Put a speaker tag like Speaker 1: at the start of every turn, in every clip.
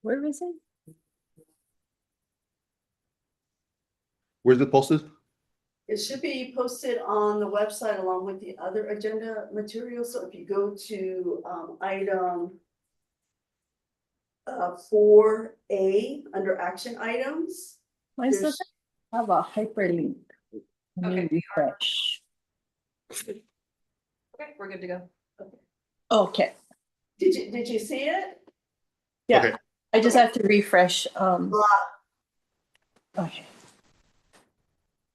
Speaker 1: Where is it?
Speaker 2: Where's it posted?
Speaker 3: It should be posted on the website along with the other agenda materials. So if you go to item 4A under action items.
Speaker 1: Mine
Speaker 3: There's-
Speaker 1: doesn't have a hyperlink. Let me
Speaker 4: Okay.
Speaker 1: refresh.
Speaker 4: Okay, we're good to go.
Speaker 1: Okay,
Speaker 3: Did you see it?
Speaker 1: yeah,
Speaker 2: Okay.
Speaker 1: I just have to refresh. Okay. Okay.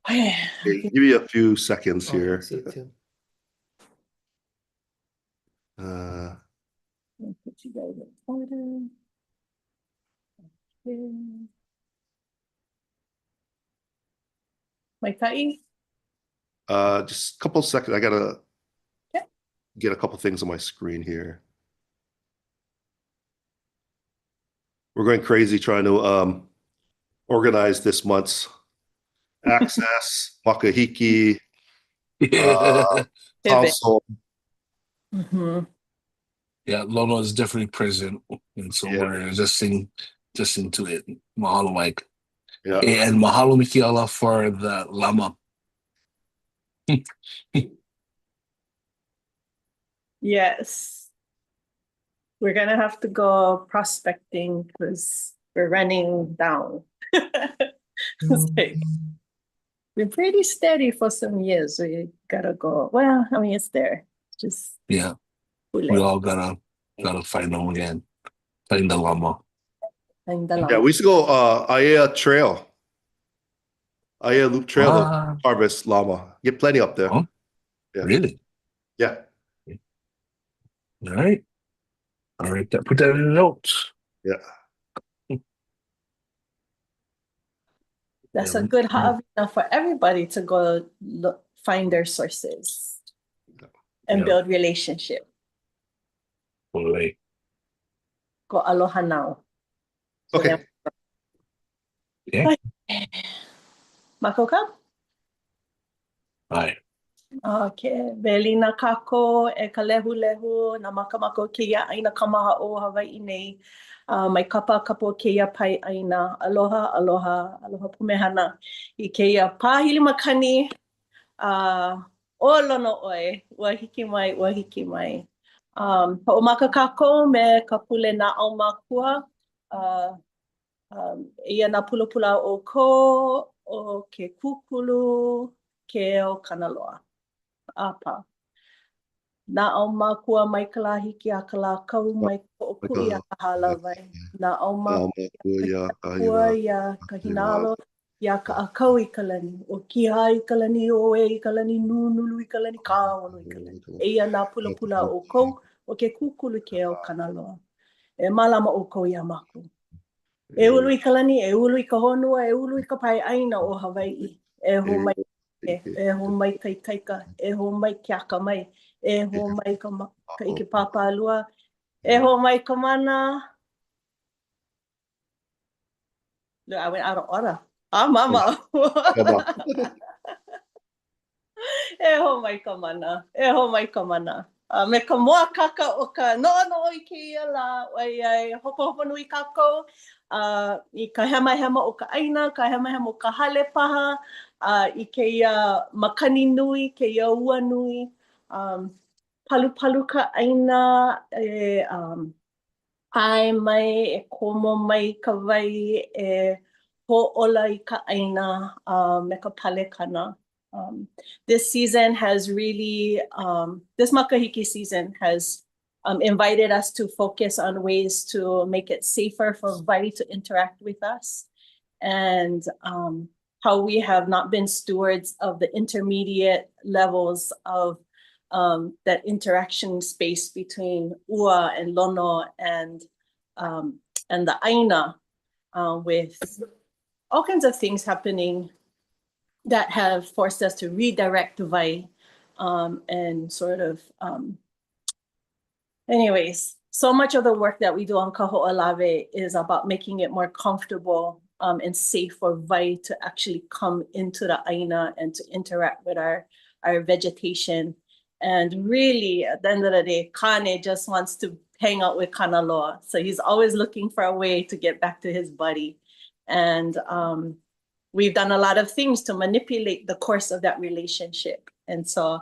Speaker 2: Okay, give me a few seconds here.
Speaker 1: Let me put you guys in order. Okay. Maikai?
Speaker 2: Just a couple seconds. I gotta
Speaker 1: Yeah.
Speaker 2: get a couple things on my screen here. We're going crazy trying to organize this month's access, Makahiki,
Speaker 1: Pivot.
Speaker 2: council.
Speaker 1: Mhm.
Speaker 5: Yeah, Lono is definitely present, and so
Speaker 2: Yeah.
Speaker 5: we're adjusting into it. Mahalo, Mike,
Speaker 2: Yeah.
Speaker 5: and mahalo Mikiala for the llama.
Speaker 1: Yes. We're gonna have to go prospecting because we're running down. It's like, been pretty steady for some years, so you gotta go. Well, I mean, it's there. Just
Speaker 5: Yeah,
Speaker 1: pull
Speaker 5: we
Speaker 1: it.
Speaker 5: all gotta find them again, find the llama.
Speaker 1: And the
Speaker 2: Yeah,
Speaker 1: llama.
Speaker 2: we used to go Aiea Trail. Aiea Loop Trail to
Speaker 5: Ah,
Speaker 2: harvest llama. Get plenty up there.
Speaker 5: huh?
Speaker 2: Yeah.
Speaker 5: Really?
Speaker 2: Yeah.
Speaker 5: All right. Put that in the notes.
Speaker 2: Yeah.
Speaker 1: That's
Speaker 5: Yeah,
Speaker 1: a good hobby now for everybody to go look, find their sources and
Speaker 5: Yeah.
Speaker 1: build relationship.
Speaker 5: Totally.
Speaker 1: Go aloha now. So
Speaker 2: Okay.
Speaker 5: Yeah.
Speaker 1: Makoka?
Speaker 5: Bye.
Speaker 1: Okay, Velina kako e ka lehu na makamako keia aina kamaha o Hawaii nei. Mai kapa kapo keia pai aina. Aloha, aloha, aloha pumehana. I keia pāhili makani. O lono oi, ua hiki mai, ua hiki mai. Ho'omaka kako me ka pule na au makua. Ia na pula o ko, o ke kukulu, ke o kanaloa. Apa. Na au makua mai ka la hiki a ka la kau mai ka o kui a ka halawai. Na au makua ia ka hinalo ia ka akau i ka lani. O kiha i ka lani, o e i ka lani, nunulu i ka lani, kāolo i ka lani. Eia nā pula o kou, o ke kukulu ke o kanaloa. E malama o kou ia maku. E ulu i ka lani, e ulu i ka honua, e ulu i ka pai aina o Hawaii. E ho mai e ho mai kai kaika, e ho mai ke aka mai, e ho mai ka ike pāpālua, e ho mai ka mana. Look, I went out of order. Mama. E ho mai ka mana, e ho mai ka mana. Me ka moa kaka o ka no i keia la, ai hopo nui kako, i ka hema o ka aina, ka hema o ka hale paha, i keia makani nui, keia ua nui, palu ka aina, ai mai, e komo mai ka wai, e ho'ola i ka aina, me ka pale kana. This season has really, this makahiki season has invited us to focus on ways to make it safer for wai to interact with us, and how we have not been stewards of the intermediate levels of that interaction space between ua and lono and the aina, with all kinds of things happening that have forced us to redirect vai, and sort of, anyways, so much of the work that we do on Kaho'olawe is about making it more comfortable and safe for vai to actually come into the aina and to interact with our vegetation. And really, at the end of the day, Kane just wants to hang out with Kanaloa. So he's always looking for a way to get back to his buddy. And we've done a lot of things to manipulate the course of that relationship. And so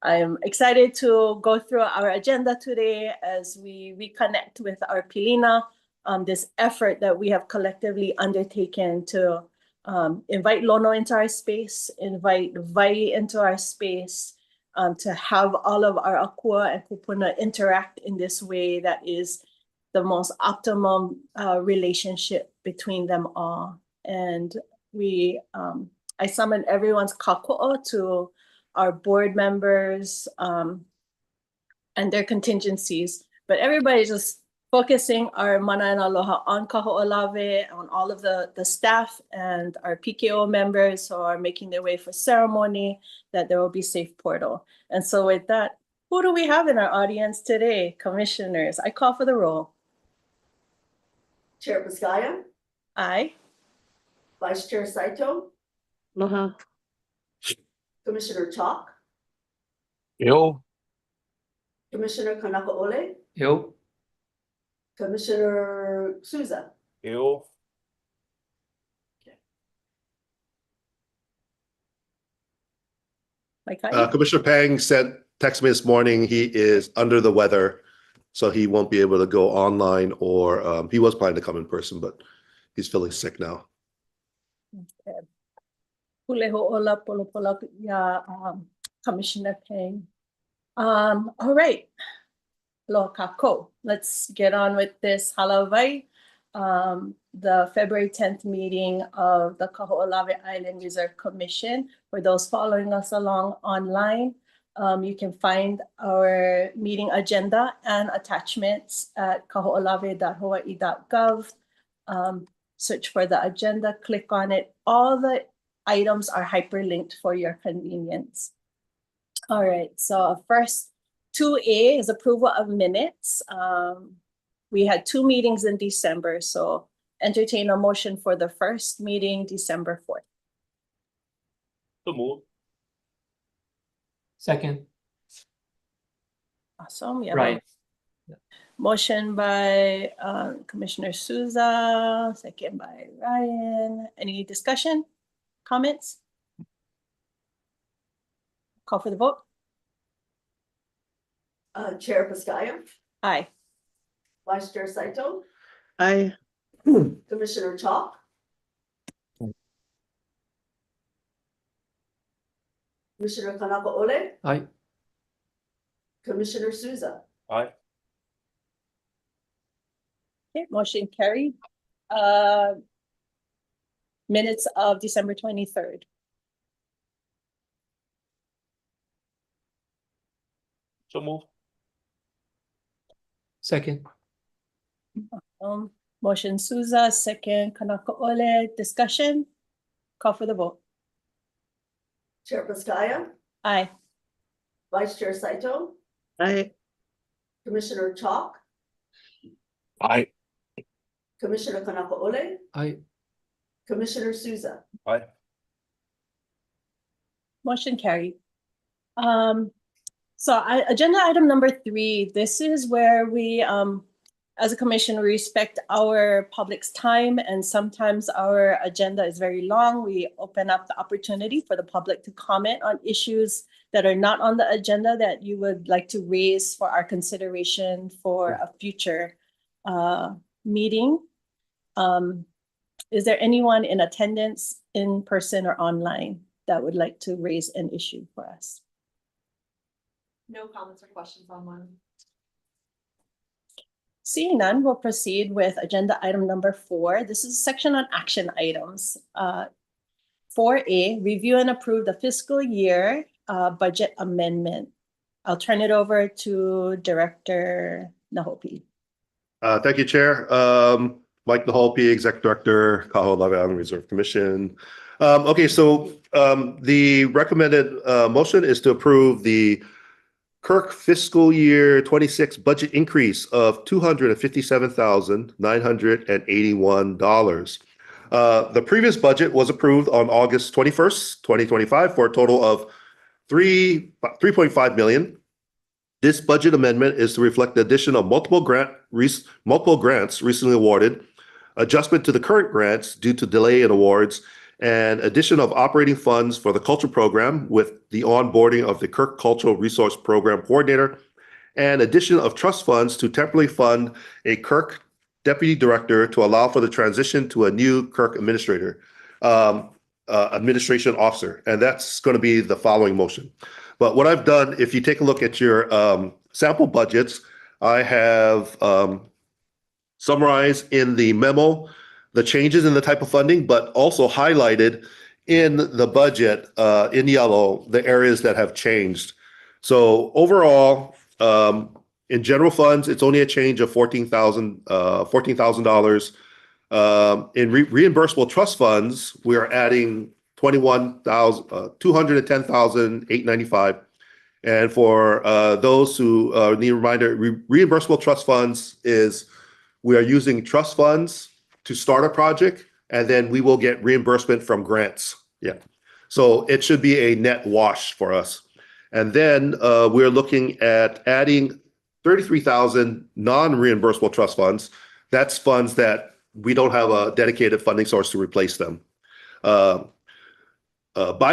Speaker 1: I'm excited to go through our agenda today as we reconnect with our Pilina, this effort that we have collectively undertaken to invite Lono into our space, invite Vai into our space, to have all of our Akua and Kupuna interact in this way that is the most optimum relationship between them all. And I summon everyone's kako'o to our board members and their contingencies, but everybody's just focusing our mana and aloha on Kaho'olawe, on all of the staff and our PKO members who are making their way for ceremony, that there will be safe portal. And so with that, who do we have in our audience today? Commissioners, I call for the roll.
Speaker 3: Chair Piscaya,
Speaker 1: Aye.
Speaker 3: Vice Chair Saito,
Speaker 6: Aloha.
Speaker 3: Commissioner Chalk,
Speaker 5: Yo.
Speaker 3: Commissioner Kaho'olawe,
Speaker 7: Yo.
Speaker 3: Commissioner Souza.
Speaker 5: Yo.
Speaker 1: Mike, aye.
Speaker 2: Commissioner Pang texted me this morning. He is under the weather, so he won't be able to go online, or he was planning to come in person, but he's feeling sick now.
Speaker 1: Hule ho'ola polopola ya Commissioner Pang. All right. Loa kako. Let's get on with this halavai. The February 10th meeting of the Kaho'olawe Island Reserve Commission. For those following us along online, you can find our meeting agenda and attachments at kaho'olawe.hawaii.gov. Search for the agenda, click on it. All the items are hyperlinked for your convenience. All right, so first 2A is approval of minutes. We had 2 meetings in December, so entertain a motion for the first meeting, December 4th.
Speaker 5: So move.
Speaker 7: Second.
Speaker 1: Awesome. We have
Speaker 7: Right.
Speaker 1: a motion by Commissioner Souza, second by Ryan. Any discussion, comments? Call for the vote.
Speaker 3: Chair Piscaya,
Speaker 1: Aye.
Speaker 3: Vice Chair Saito,
Speaker 6: Aye.
Speaker 3: Commissioner Chalk, Commissioner Kaho'olawe,
Speaker 7: Aye.
Speaker 3: Commissioner Souza.
Speaker 5: Aye.
Speaker 1: Okay, motion carried. Minutes of December 23rd.
Speaker 5: So move.
Speaker 7: Second.
Speaker 1: Motion Souza, second Kaho'olawe. Discussion. Call for the vote.
Speaker 3: Chair Piscaya,
Speaker 1: Aye.
Speaker 3: Vice Chair Saito,
Speaker 6: Aye.
Speaker 3: Commissioner Chalk,
Speaker 5: Aye.
Speaker 3: Commissioner Kaho'olawe,
Speaker 7: Aye.
Speaker 3: Commissioner Souza.
Speaker 5: Aye.
Speaker 1: Motion carried. So agenda item number 3, this is where we, as a commission, we respect our public's time, and sometimes our agenda is very long. We open up the opportunity for the public to comment on issues that are not on the agenda that you would like to raise for our consideration for a future meeting. Is there anyone in attendance in person or online that would like to raise an issue for us?
Speaker 4: No comments or questions online.
Speaker 1: Seeing none, we'll proceed with agenda item number 4. This is a section on action items. 4A, review and approve the fiscal year budget amendment. I'll turn it over to Director Nahopi.
Speaker 2: Thank you, Chair. Mike Nahopi, Executive Director, Kaho'olawe Island Reserve Commission. Okay, so the recommended motion is to approve the KIRC fiscal year 26 budget increase of $257,981. The previous budget was approved on August 21st, 2025 for a total of $3.5 million. This budget amendment is to reflect the addition of multiple grants recently awarded, adjustment to the current grants due to delay in awards, and addition of operating funds for the culture program with the onboarding of the KIRC Cultural Resource Program Coordinator, and addition of trust funds to temporarily fund a KIRC Deputy Director to allow for the transition to a new KIRC Administration Officer. And that's going to be the following motion. But what I've done, if you take a look at your sample budgets, I have summarized in the memo the changes in the type of funding, but also highlighted in the budget in yellow the areas that have changed. So overall, in general funds, it's only a change of $14,000. In reimbursable trust funds, we are adding $210,895. And for those who need a reminder, reimbursable trust funds is we are using trust funds to start a project, and then we will get reimbursement from grants. Yeah. So it should be a net wash for us. And then we're looking at adding 33,000 non-reimbursable trust funds. That's funds that we don't have a dedicated funding source to replace them. By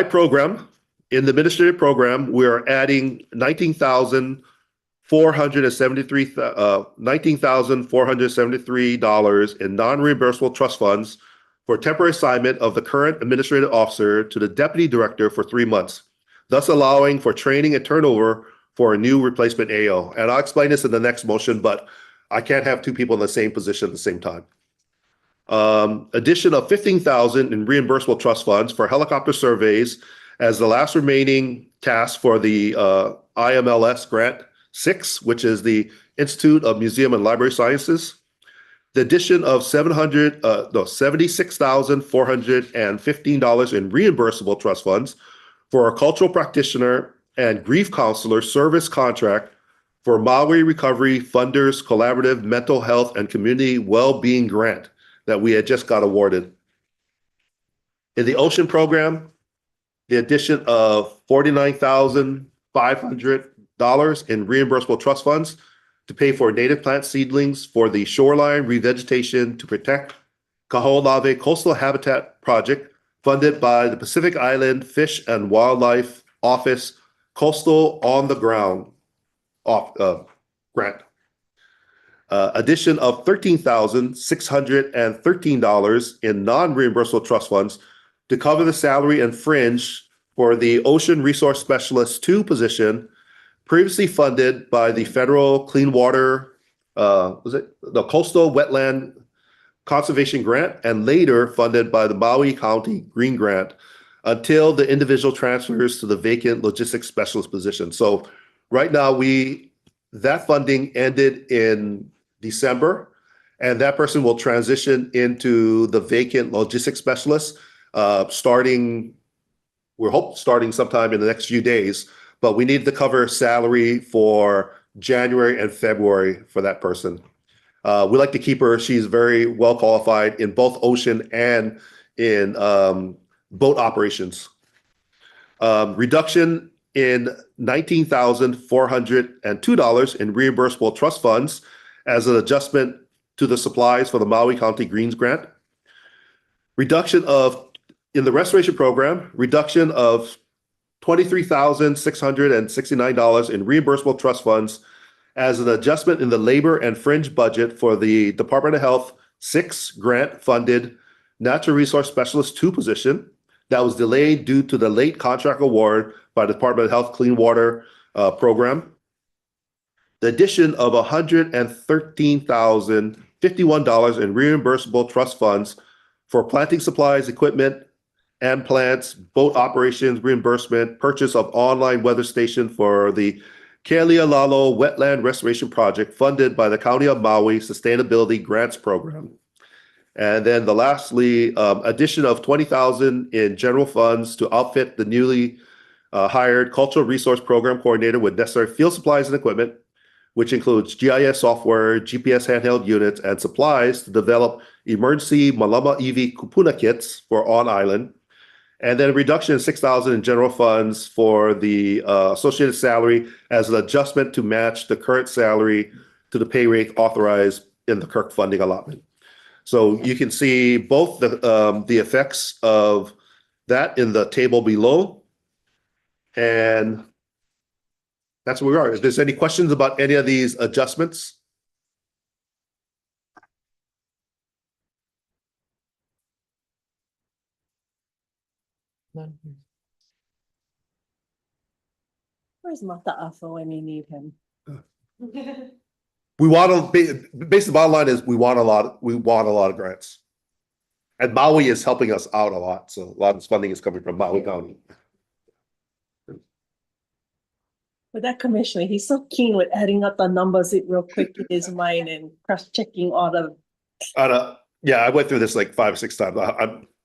Speaker 2: program, in the administrative program, we're adding $19,473 in non-reimbursable trust funds for temporary assignment of the current administrative officer to the deputy director for 3 months, thus allowing for training and turnover for a new replacement AO. And I'll explain this in the next motion, but I can't have two people in the same position at the same time. Addition of 15,000 in reimbursable trust funds for helicopter surveys as the last remaining task for the IMLS grant 6, which is the Institute of Museum and Library Sciences. The addition of $76,415 in reimbursable trust funds for a cultural practitioner and grief counselor service contract for Maui Recovery Funders Collaborative Mental Health and Community Well-Being Grant that we had just got awarded. In the ocean program, the addition of $49,500 in reimbursable trust funds to pay for native plant seedlings for the shoreline revegetation to protect Kaho'olawe Coastal Habitat Project funded by the Pacific Island Fish and Wildlife Office Coastal on the Ground grant. Addition of $13,613 in non-reimbursable trust funds to cover the salary and fringe for the Ocean Resource Specialist 2 position previously funded by the Federal Clean Water, the Coastal Wetland Conservation Grant, and later funded by the Maui County Green Grant until the individual transfers to the vacant logistics specialist position. So right now, that funding ended in December, and that person will transition into the vacant logistics specialist starting sometime in the next few days, but we need to cover salary for January and February for that person. We like to keep her. She's very well qualified in both ocean and in boat operations. Reduction in $19,402 in reimbursable trust funds as an adjustment to the supplies for the Maui County Greens Grant. In the restoration program, reduction of $23,669 in reimbursable trust funds as an adjustment in the labor and fringe budget for the Department of Health 6 grant-funded Natural Resource Specialist 2 position that was delayed due to the late contract award by the Department of Health Clean Water program. The addition of $113,051 in reimbursable trust funds for planting supplies, equipment, and plants, boat operations, reimbursement, purchase of online weather station for the Kaho'olawe Wetland Restoration Project funded by the County of Maui Sustainability Grants Program. And then lastly, addition of $20,000 in general funds to outfit the newly hired Cultural Resource Program Coordinator with necessary field supplies and equipment, which includes GIS software, GPS handheld units, and supplies to develop emergency Malama EV Kupuna kits for on island. And then a reduction of 6,000 in general funds for the associated salary as an adjustment to match the current salary to the pay rate authorized in the KIRC funding allotment. So you can see both the effects of that in the table below. And that's where we are. If there's any questions about any of these adjustments?
Speaker 1: Where's Mata Afa when you need him?
Speaker 2: We want to, basically, the bottom line is we want a lot of grants. And Maui is helping us out a lot. So a lot of this funding is coming from Maui County.
Speaker 1: But that commissioner, he's so keen with adding up the numbers real quick in his mind and cross-checking all the.
Speaker 2: Yeah, I went through this like 5 or 6 times.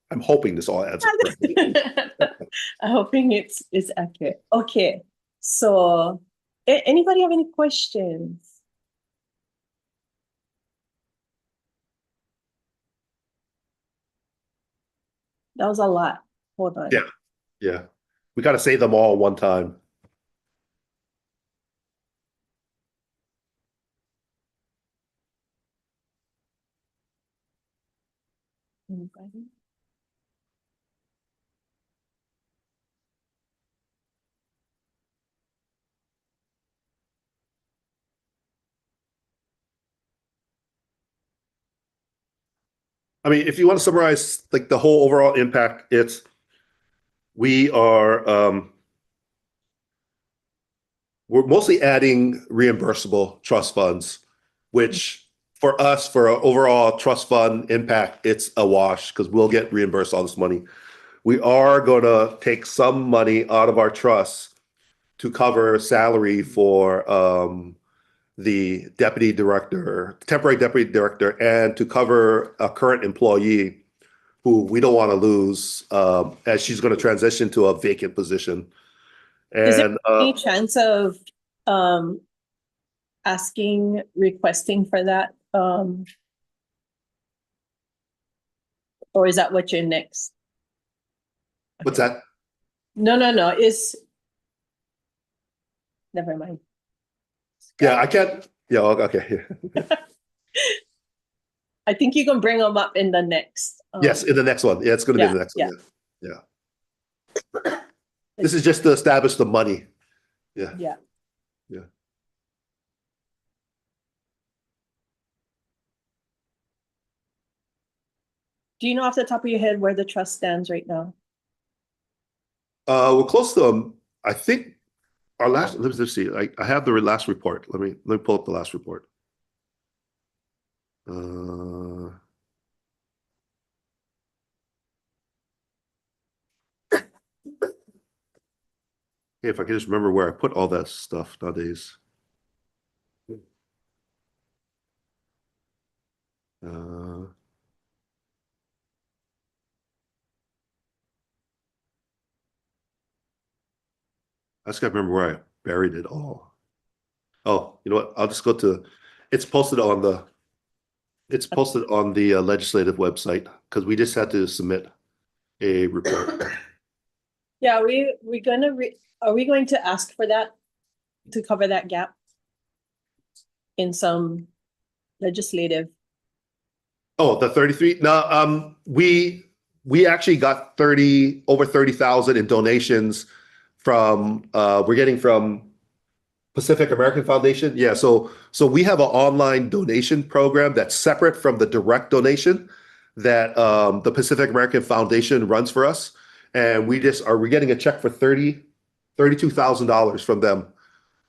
Speaker 2: I'm hoping this all adds up.
Speaker 1: I'm hoping it's accurate. Okay, so anybody have any questions? That was a lot. Hold on.
Speaker 2: Yeah. We got to say them all one time.
Speaker 1: Anybody?
Speaker 2: I mean, if you want to summarize like the whole overall impact, we're mostly adding reimbursable trust funds, which for us, for an overall trust fund impact, it's a wash because we'll get reimbursed all this money. We are going to take some money out of our trusts to cover salary for the deputy director, temporary deputy director, and to cover a current employee who we don't want to lose as she's going to transition to a vacant position.
Speaker 1: Is there
Speaker 2: And
Speaker 1: any chance of requesting for that? Or is that what you're next?
Speaker 2: what's that?
Speaker 1: No. Never mind.
Speaker 2: Yeah, I can't. Yeah, okay.
Speaker 1: I think you can bring them up in the next.
Speaker 2: Yes, in the next one. Yeah, it's going to be in the next one. Yeah. This is just to establish the money. Yeah.
Speaker 1: Do you know off the top of your head where the trust stands right now?
Speaker 2: We're close to I think our last. Let's see. I have the last report. Let me pull up the last report. If I can just remember where I put all that stuff nowadays. I just gotta remember where I buried it all. Oh, you know what? I'll just go to. It's posted on the legislative website because we just had to submit a report.
Speaker 1: Yeah, are we going to ask for that to cover that gap in some legislative?
Speaker 2: Oh, the 33. No, we actually got over 30,000 in donations from we're getting from Pacific American Foundation. Yeah, so we have an online donation program that's separate from the direct donation that the Pacific American Foundation runs for us. And we're getting a check for $32,000 from them.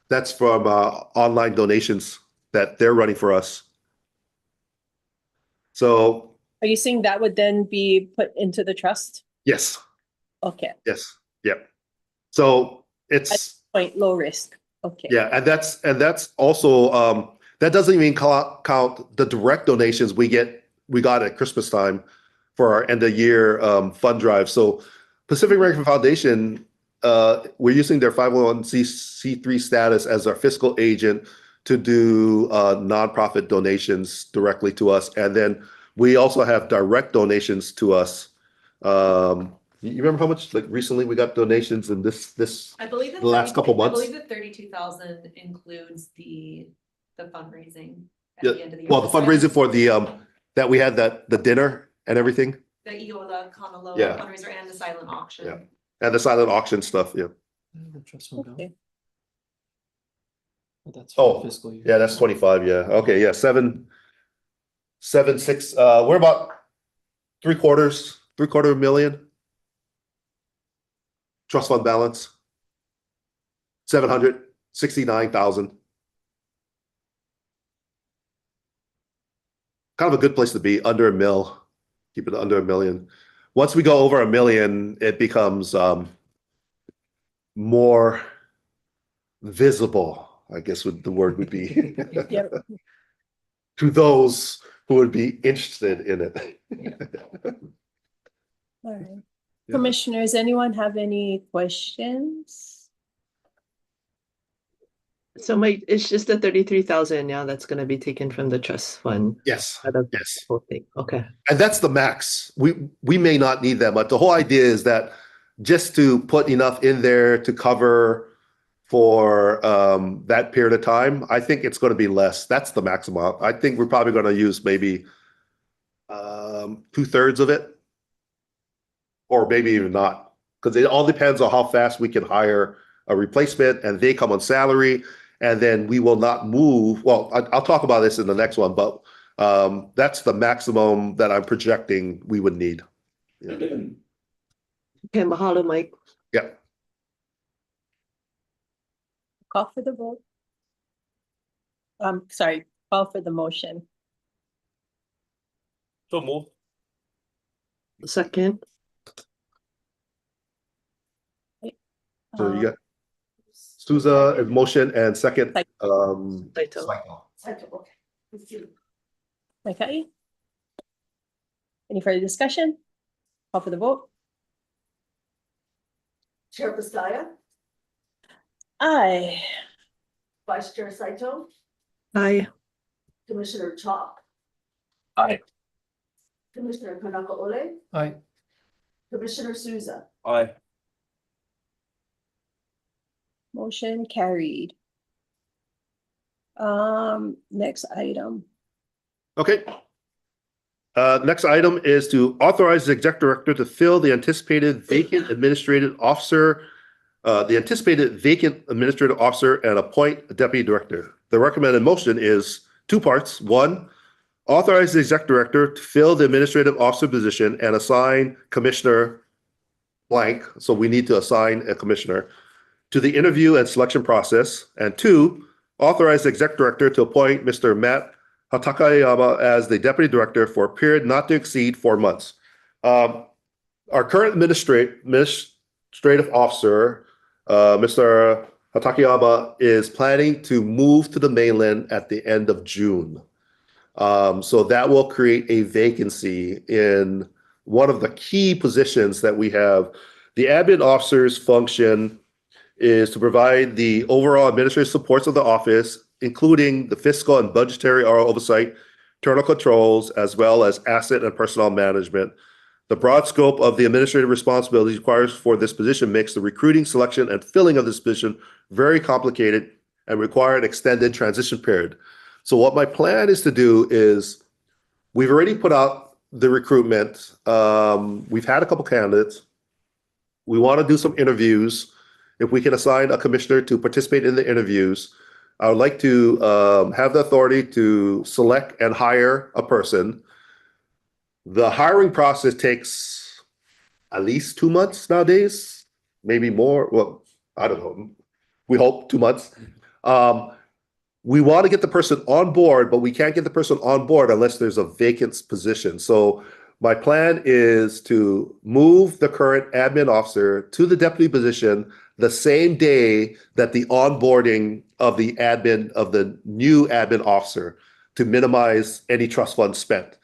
Speaker 2: That's from online donations that they're running for us. So
Speaker 1: Are you saying that would then be put into the trust?
Speaker 2: yes.
Speaker 1: Okay.
Speaker 2: Yes. Yep. So it's
Speaker 1: low risk. Okay.
Speaker 2: Yeah, and that's also that doesn't even count the direct donations we got at Christmas time for our end of year fund drive. So Pacific American Foundation, we're using their 501c3 status as our fiscal agent to do nonprofit donations directly to us, and then we also have direct donations to us You remember how much, like, recently we got donations in this?
Speaker 4: I believe that
Speaker 2: The last couple months?
Speaker 4: I believe that 32,000 includes the fundraising at
Speaker 2: Yeah,
Speaker 4: the end of the year.
Speaker 2: well, the fundraising for the, that we had the dinner and everything,
Speaker 4: The Kaho'olawe
Speaker 2: Yeah.
Speaker 4: fundraiser and the silent auction.
Speaker 2: Yeah. and the silent auction stuff, yeah.
Speaker 7: The trust fund
Speaker 1: Okay.
Speaker 7: balance. But that's
Speaker 2: Oh,
Speaker 7: for fiscal year.
Speaker 2: Yeah, that's 25, yeah, okay, yeah, 6, we're about three-quarter million. Trust fund balance. 769,000. Kind of a good place to be, under a mil. Keep it under $1 million. Once we go over $1 million, it becomes more visible, I guess the word would be.
Speaker 1: Yep.
Speaker 2: To those who would be interested in it.
Speaker 1: All right.
Speaker 2: Yeah.
Speaker 1: Commissioners, anyone have any questions?
Speaker 6: So Mike, it's just the 33,000 now that's gonna be taken from the trust fund.
Speaker 2: Yes,
Speaker 6: Out of the
Speaker 2: yes.
Speaker 6: whole thing. Okay.
Speaker 2: And that's the max. We may not need that much. The whole idea is that just to put enough in there to cover for that period of time, I think it's going to be less. That's the maximum. I think we're probably going to use maybe 2/3 of it, or maybe even not, because it all depends on how fast we can hire a replacement, and they come on salary, and then we will not move. Well, I'll talk about this in the next one, but that's the maximum that I'm projecting we would need. Yeah.
Speaker 6: Okay, mahalo, Mike.
Speaker 2: Yeah.
Speaker 1: Call for the vote. Sorry, call for the motion.
Speaker 5: So move.
Speaker 6: Second.
Speaker 2: So you got Souza as motion and second.
Speaker 6: Saito.
Speaker 2: Saito.
Speaker 3: Okay. Let's see.
Speaker 1: Okay. Any further discussion? Call for the vote.
Speaker 3: Chair Pastaya,
Speaker 1: Aye.
Speaker 3: Vice Chair Saito,
Speaker 6: Aye.
Speaker 3: Commissioner Chop,
Speaker 5: Aye.
Speaker 3: Commissioner Kaho'olawe,
Speaker 7: Aye.
Speaker 3: Commissioner Souza.
Speaker 5: Aye.
Speaker 1: Motion carried. Next item.
Speaker 2: Okay. Next item is to authorize the exec director to fill the anticipated vacant administrative officer, and appoint a deputy director. The recommended motion is two parts. One, authorize the exec director to fill the administrative officer position and assign commissioner blank. So we need to assign a commissioner to the interview and selection process. And two, authorize the exec director to appoint Mr. Matt Hatakayama as the deputy director for a period not to exceed 4 months. Our current administrative officer, Mr. Hatakayama, is planning to move to the mainland at the end of June. So that will create a vacancy in one of the key positions that we have. The admin officer's function is to provide the overall administrative supports of the office, including the fiscal and budgetary oversight, internal controls, as well as asset and personnel management. The broad scope of the administrative responsibilities required for this position makes the recruiting, selection, and filling of this position very complicated and require an extended transition period. So what my plan is to do is, we've already put out the recruitment. We've had a couple candidates. We want to do some interviews. If we can assign a commissioner to participate in the interviews, I would like to have the authority to select and hire a person. The hiring process takes at least 2 months nowadays, maybe more. Well, I don't know. We hope 2 months. We want to get the person on board, but we can't get the person on board unless there's a vacant position. So my plan is to move the current admin officer to the deputy position the same day that the onboarding of the new admin officer, to minimize any trust funds spent.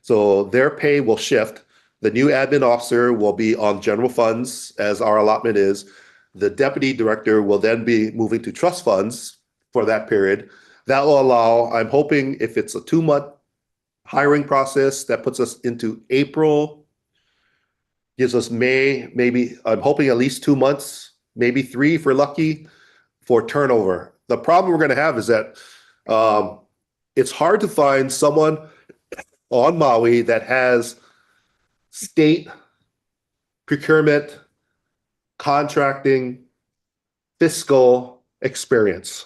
Speaker 2: So their pay will shift. The new admin officer will be on general funds, as our allotment is. The deputy director will then be moving to trust funds for that period. That will allow, I'm hoping, if it's a 2-month hiring process, that puts us into April, gives us maybe, I'm hoping at least 2 months, maybe 3 if we're lucky, for turnover. The problem we're going to have is that it's hard to find someone on Maui that has state procurement, contracting, fiscal experience.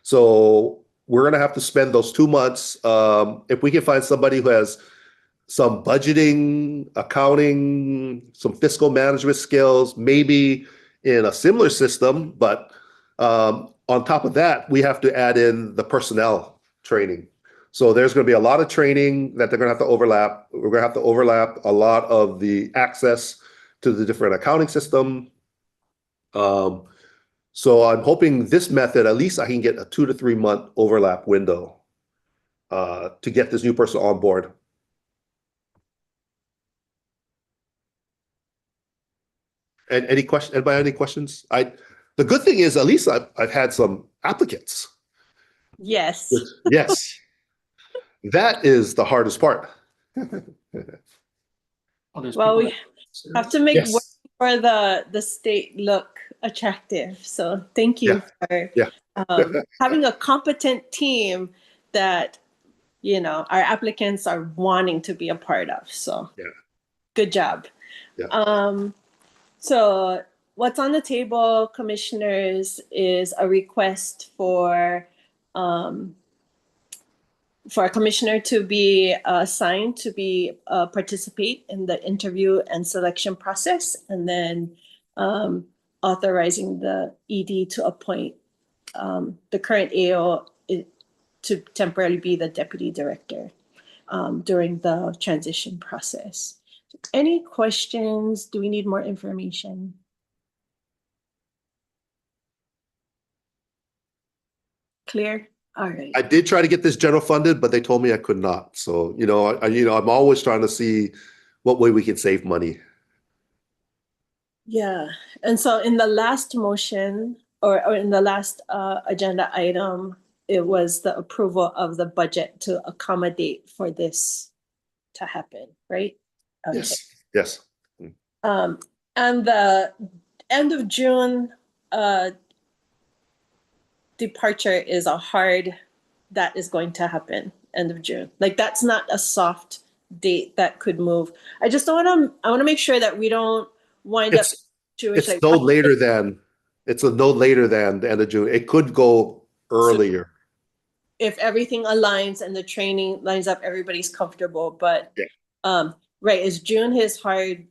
Speaker 2: So we're going to have to spend those 2 months. If we can find somebody who has some budgeting, accounting, some fiscal management skills, maybe in a similar system, but on top of that, we have to add in the personnel training. So there's going to be a lot of training that they're going to have to overlap. We're going to have to overlap a lot of the access to the different accounting system. So I'm hoping this method, at least I can get a 2 to 3 month overlap window to get this new person on board. And anybody have any questions? The good thing is, at least I've had some applicants.
Speaker 1: Yes.
Speaker 2: Yes. That is the hardest part.
Speaker 1: Well, we have to make
Speaker 2: Yes.
Speaker 1: work for the state look attractive. So thank you for
Speaker 2: Yeah.
Speaker 1: having a competent team that, you know, our applicants are wanting to be a part of. So good job.
Speaker 2: Yeah.
Speaker 1: So what's on the table, commissioners, is a request for a commissioner to be assigned to be participate in the interview and selection process, and then authorizing the ED to appoint the current AO to temporarily be the deputy director during the transition process. Any questions? Do we need more information? Clear? All right.
Speaker 2: I did try to get this general funded, but they told me I could not. So, I'm always trying to see what way we can save money.
Speaker 1: Yeah. And so in the last motion or in the last agenda item, it was the approval of the budget to accommodate for this to happen, right? Okay.
Speaker 2: Yes.
Speaker 1: And the end of June departure is that is going to happen end of June. Like, that's not a soft date that could move. I just don't I want to make sure that we don't wind up Jewish.
Speaker 2: It's no later than the end of June. It could go earlier.
Speaker 1: If everything aligns and the training lines up, everybody's comfortable. But right, is June his hard?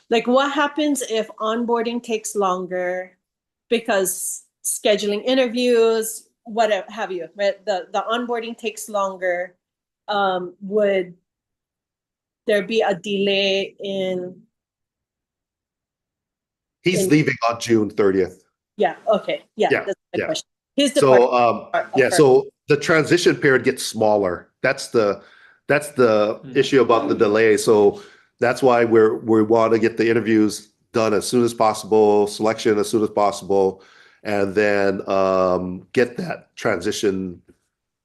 Speaker 1: Like, what happens if onboarding takes longer because scheduling interviews, whatever have you, right? The onboarding takes longer. Would there be a delay in?
Speaker 2: He's leaving on June 30th.
Speaker 1: Yeah. Okay. Yeah. That's my question. His
Speaker 2: So so the transition period gets smaller. That's the issue about the delay. So that's why we want to get the interviews done as soon as possible, selection as soon as possible, and then get that transition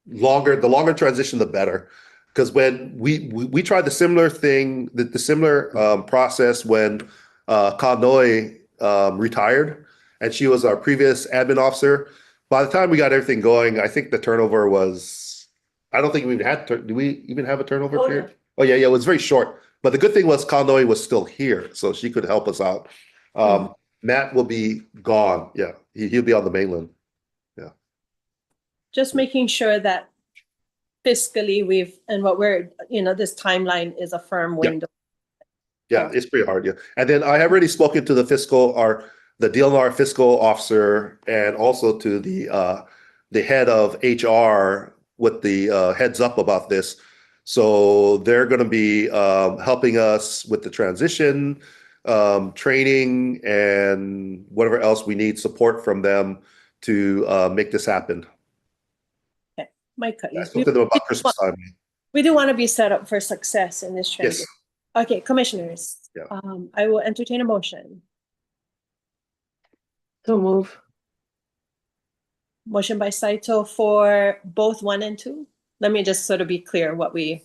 Speaker 2: longer. The longer transition, the better. Because when we tried the similar thing, the similar process when Kaho'olawe retired, and she was our previous admin officer. By the time we got everything going, I think the turnover was, I don't think we even had, do we even have a turnover period? Oh yeah, it was very short. But the good thing was Kaho'olawe was still here, so she could help us out. Matt will be gone. Yeah, he'll be on the mainland. Yeah.
Speaker 1: Just making sure that fiscally this timeline is a firm window.
Speaker 2: Yeah, it's pretty hard. Yeah. And then I have already spoken to the DLNR fiscal officer, and also to the head of HR with the heads up about this. So they're going to be helping us with the transition, training, and whatever else we need support from them to make this happen.
Speaker 1: Okay, Mike,
Speaker 2: I spoke to them about Christmas time.
Speaker 1: We do want to be set up for success in this transition.
Speaker 2: Yes.
Speaker 1: Okay, commissioners.
Speaker 2: Yeah.
Speaker 1: I will entertain a motion.
Speaker 6: So move.
Speaker 1: Motion by Saito for both 1 and 2. Let me just sort of be clear what we.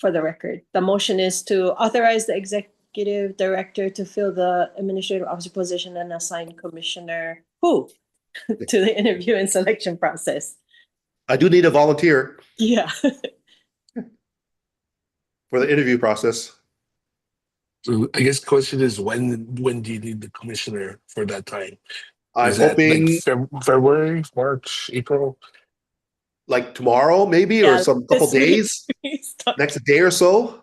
Speaker 1: for the record. The motion is to authorize the executive director to fill the administrative officer position and assign commissioner who to the interview and selection process.
Speaker 2: I do need a volunteer
Speaker 1: Yeah.
Speaker 2: for the interview process.
Speaker 5: So I guess the question is when do you need the commissioner for that time?
Speaker 2: I'm
Speaker 5: Is that
Speaker 2: hoping
Speaker 5: like February, March, April?
Speaker 2: like tomorrow, maybe, or
Speaker 1: Yeah,
Speaker 2: some couple
Speaker 1: this week.
Speaker 2: days, next day or so.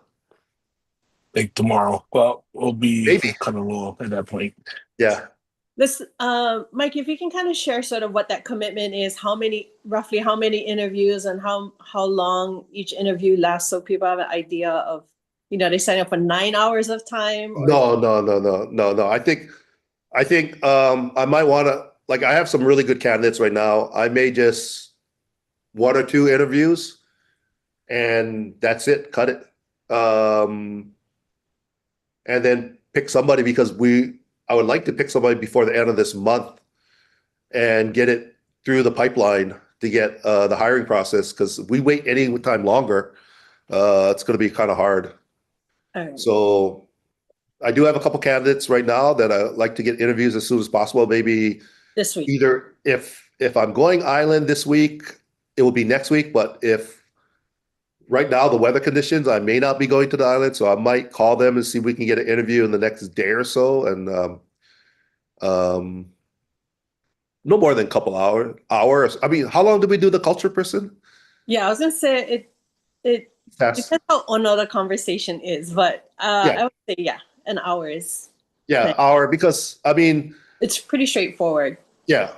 Speaker 5: Like tomorrow. Well, we'll be
Speaker 2: Maybe.
Speaker 5: kind of low at that point.
Speaker 2: Yeah.
Speaker 1: This, Mike, if you can kind of share sort of what that commitment is, roughly how many interviews and how long each interview lasts, so people have an idea of, they sign up for 9 hours of time. Or...
Speaker 2: No. I think I might want to, like, I have some really good candidates right now. I may just 1 or 2 interviews and that's it, cut it. And then pick somebody because I would like to pick somebody before the end of this month and get it through the pipeline to get the hiring process, because if we wait any time longer, it's going to be kind of hard.
Speaker 1: All right.
Speaker 2: So I do have a couple candidates right now that I like to get interviews as soon as possible. Maybe
Speaker 1: This week.
Speaker 2: either if I'm going island this week, it will be next week. But if right now the weather conditions, I may not be going to the island, so I might call them and see if we can get an interview in the next day or so. And no more than a couple hours. I mean, how long did we do the culture person?
Speaker 1: Yeah, I was gonna say it
Speaker 2: That's,
Speaker 1: depends how another conversation is, but
Speaker 2: Yeah.
Speaker 1: I would say an hour is.
Speaker 2: yeah, hour, because I mean,
Speaker 1: It's pretty straightforward.
Speaker 2: yeah.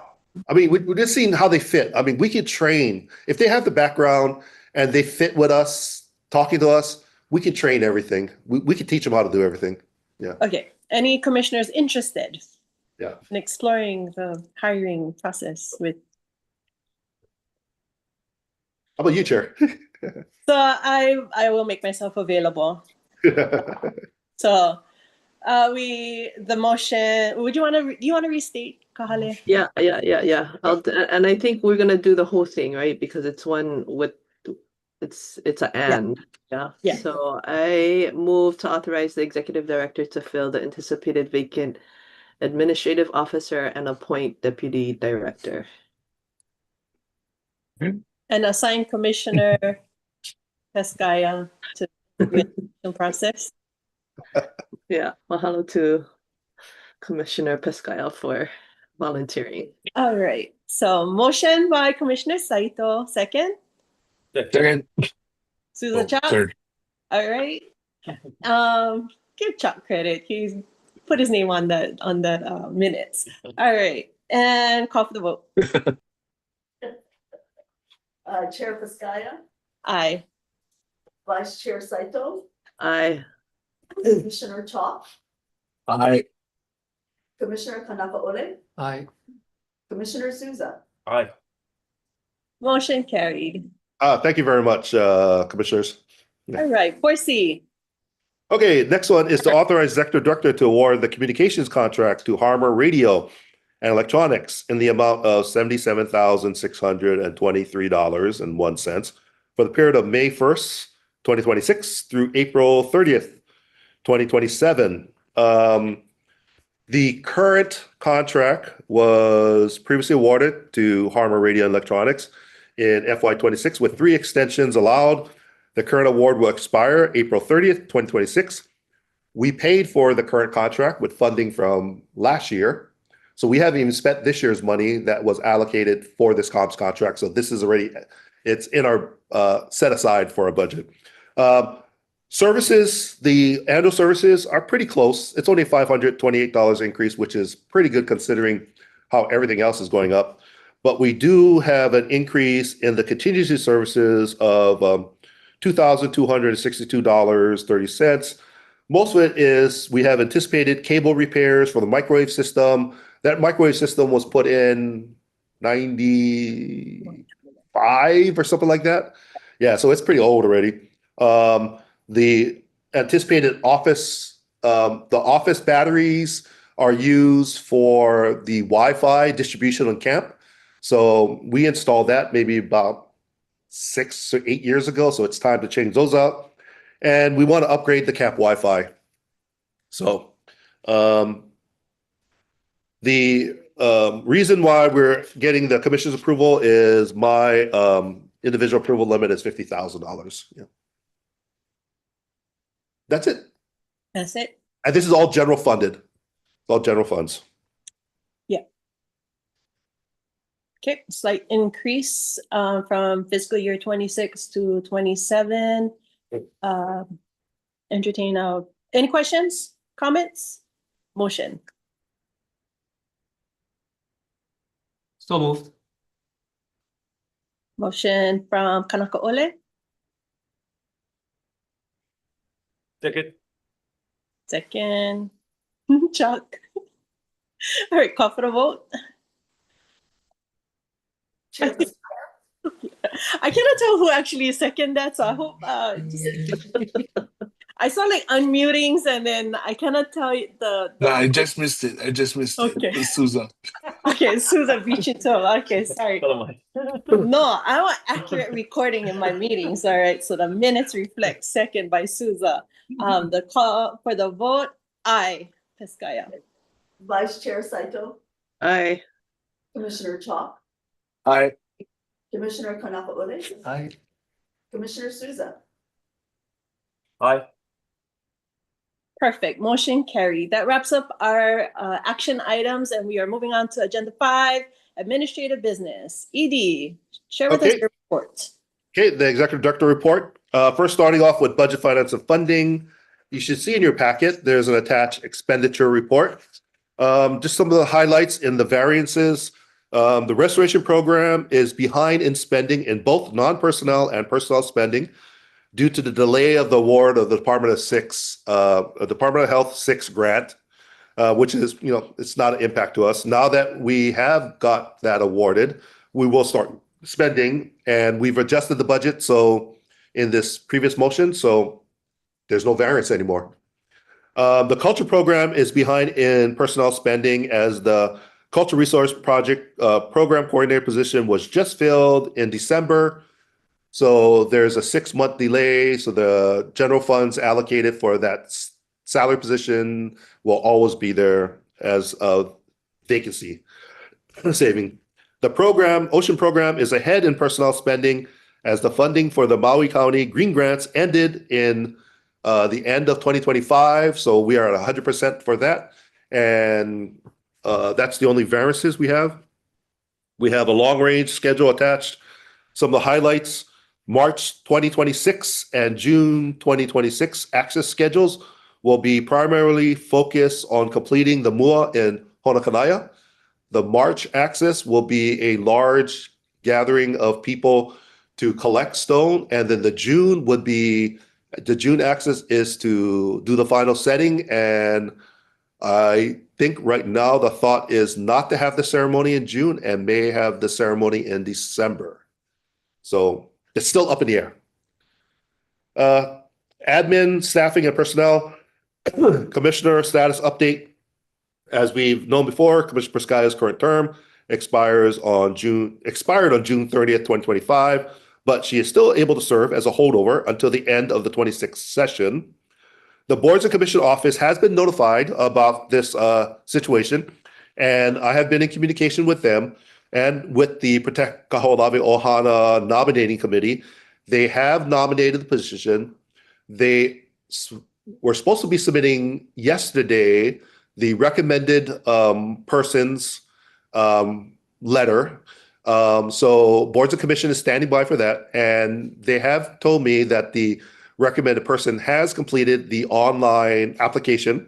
Speaker 2: I mean, we're just seeing how they fit. I mean, we could train if they have the background and they fit with us, talking to us. We can train everything. We can teach them how to do everything.
Speaker 1: Okay. Any commissioners interested
Speaker 2: Yeah.
Speaker 1: in exploring the hiring process with?
Speaker 2: How about you, Chair?
Speaker 1: So I will make myself available. So the motion. Do you want to restate, Kahale?
Speaker 6: Yeah. And I think we're gonna do the whole thing, right? Because it's one with, it's an and. Yeah.
Speaker 1: Yeah.
Speaker 6: So I move to authorize the executive director to fill the anticipated vacant administrative officer and appoint deputy director.
Speaker 1: And assign Commissioner Pescaya to the process.
Speaker 6: Yeah. Mahalo to Commissioner Pescaya for volunteering.
Speaker 1: All right. So motion by Commissioner Saito, second.
Speaker 5: Second.
Speaker 1: Susan Chop.
Speaker 5: Third.
Speaker 1: All right. Give Chop credit. He's put his name on the minutes. All right. And call for the vote.
Speaker 3: Chair Piscaya,
Speaker 1: Aye.
Speaker 3: Vice Chair Saito,
Speaker 6: Aye.
Speaker 3: Commissioner Chop,
Speaker 5: Aye.
Speaker 3: Commissioner Kaho'olawe,
Speaker 5: Aye.
Speaker 3: Commissioner Souza.
Speaker 2: Aye.
Speaker 1: Motion carried.
Speaker 2: Thank you very much, commissioners.
Speaker 1: All right. 4C.
Speaker 2: Okay, next one is to authorize executive director to award the communications contract to Harmer Radio and Electronics in the amount of $77,623.01 for the period of May 1st, 2026 through April 30th, 2027. The current contract was previously awarded to Harmer Radio and Electronics in FY26 with 3 extensions allowed. The current award will expire April 30th, 2026. We paid for the current contract with funding from last year. So we haven't even spent this year's money that was allocated for this comms contract. So this is already, it's in our set aside for a budget. Services, the annual services are pretty close. It's only a $528 increase, which is pretty good considering how everything else is going up. But we do have an increase in the contingency services of $2,262.30. Most of it is we have anticipated cable repairs for the microwave system. That microwave system was put in 95 or something like that. Yeah, so it's pretty old already. The anticipated office, the office batteries are used for the Wi-Fi distribution on camp. So we installed that maybe about 6 or 8 years ago. So it's time to change those out. and we want to upgrade the CAP Wi-Fi. So the reason why we're getting the commission's approval is my individual approval limit is $50,000. Yeah. That's it.
Speaker 1: That's it.
Speaker 2: And this is all general funded. It's all general funds.
Speaker 1: Okay, slight increase from fiscal year 26 to 27. Entertain any questions, comments, motion?
Speaker 7: So moved.
Speaker 1: Motion from Kaho'olawe,
Speaker 7: Second.
Speaker 1: second. Chuck. All right, call for the vote.
Speaker 3: Chair
Speaker 1: I cannot tell who actually seconded that, so I hope I saw like unmutings and then I cannot tell you the
Speaker 5: No, I just missed it.
Speaker 1: Okay.
Speaker 5: It's Susan.
Speaker 1: Okay, Susan beat you to it. Okay, sorry. No, I want accurate recording in my meetings, all right? So the minutes reflect second by Souza. The call for the vote, aye, Pescaya.
Speaker 3: Vice Chair Saito,
Speaker 6: Aye.
Speaker 3: Commissioner Chalk,
Speaker 5: Aye.
Speaker 3: Commissioner Kaho'olawe,
Speaker 7: Aye.
Speaker 3: Commissioner Souza.
Speaker 7: Aye.
Speaker 1: Perfect, motion carried. That wraps up our action items and we are moving on to agenda 5, administrative business. ED, share with us
Speaker 2: Okay.
Speaker 1: your report.
Speaker 2: Okay, the executive director report. First, starting off with budget, finance, and funding. You should see in your packet, there's an attached expenditure report. Just some of the highlights in the variances. The restoration program is behind in spending in both non-personnel and personnel spending due to the delay of the award of the Department of Health 6 grant, which is, it's not an impact to us. Now that we have got that awarded, we will start spending, and we've adjusted the budget. So in this previous motion, so there's no variance anymore. The culture program is behind in personnel spending as the culture resource project program coordinator position was just filled in December. So there's a 6-month delay. So the general funds allocated for that salary position will always be there as a vacancy saving. The ocean program is ahead in personnel spending as the funding for the Maui County Green Grants ended in the end of 2025. So we are at 100% for that. And that's the only variances we have. We have a long range schedule attached. Some of the highlights: March 2026 and June 2026 access schedules will be primarily focused on completing the MUA in Honakanaya. The March access will be a large gathering of people to collect stone, and then the June access is to do the final setting. And I think right now the thought is not to have the ceremony in June and may have the ceremony in December. So it's still up in the air. Admin, staffing, and personnel. Commissioner status update. As we've known before, Commissioner Pescaya's current term expired on June 30th, 2025, but she is still able to serve as a holdover until the end of the 26th session. The Boards and Commission Office has been notified about this situation, and I have been in communication with them and with the Protect Kaho'olawe Ohana nominating committee. They have nominated the position. They were supposed to be submitting yesterday the recommended person's letter. So Boards and Commission is standing by for that, and they have told me that the recommended person has completed the online application.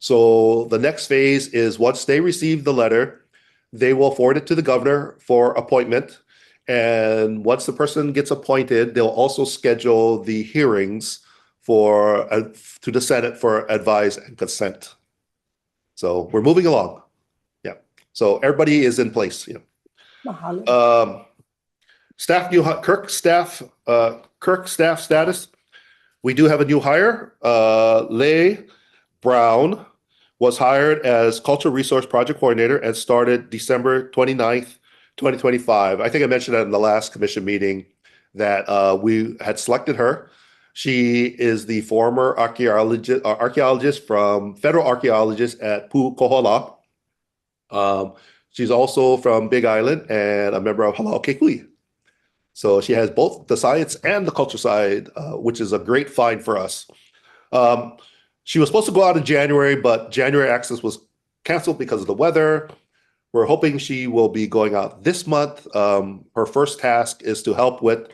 Speaker 2: So the next phase is once they receive the letter, they will forward it to the governor for appointment. And once the person gets appointed, they'll also schedule the hearings to the Senate for advice and consent. So we're moving along. Yeah. So everybody is in place. Yeah.
Speaker 1: Mahalo.
Speaker 2: KIRC staff status. We do have a new hire. Leigh Brown was hired as Cultural Resource Project Coordinator and started December 29th, 2025. I think I mentioned that in the last commission meeting that we had selected her. She is the former archaeologist from federal archaeologist at Kaho'olawe. She's also from Big Island and a member of Halal Kekui. So she has both the science and the culture side, which is a great find for us. She was supposed to go out in January, but January access was canceled because of the weather. We're hoping she will be going out this month. Her first task is to help with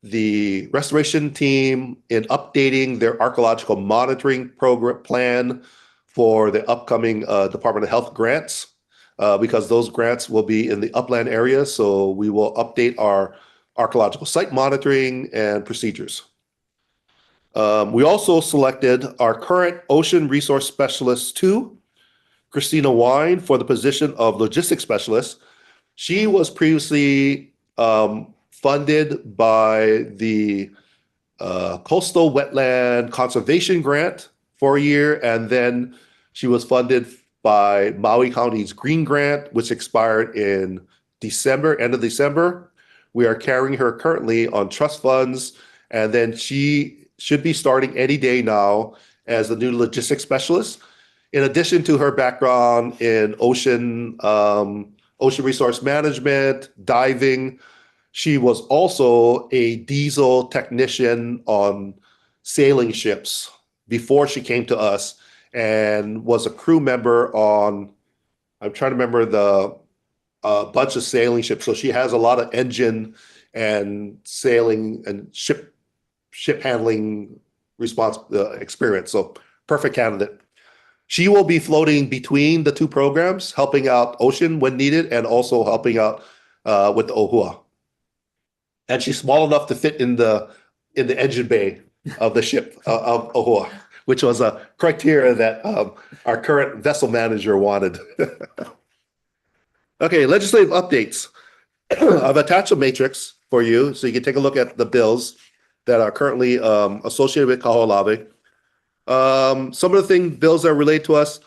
Speaker 2: the restoration team in updating their archaeological monitoring program plan for the upcoming Department of Health grants, because those grants will be in the upland area. So we will update our archaeological site monitoring and procedures. We also selected our current Ocean Resource Specialist 2, Christina Wine, for the position of Logistics Specialist. She was previously funded by the Coastal Wetland Conservation Grant for a year, and then she was funded by Maui County's Green Grant, which expired in December, end of December. We are carrying her currently on trust funds, and then she should be starting any day now as the new logistics specialist. In addition to her background in ocean resource management, diving, she was also a diesel technician on sailing ships before she came to us, and was a crew member on, I'm trying to remember the bunch of sailing ships. So she has a lot of engine and sailing and ship handling experience. So perfect candidate. She will be floating between the two programs, helping out Ocean when needed, and also helping out with the Ohua. And she's small enough to fit in the engine bay of the ship of Ohua, which was a criteria that our current vessel manager wanted. Okay, legislative updates. I've attached a matrix for you so you can take a look at the bills that are currently associated with Kaho'olawe. Some of the bills that relate to us,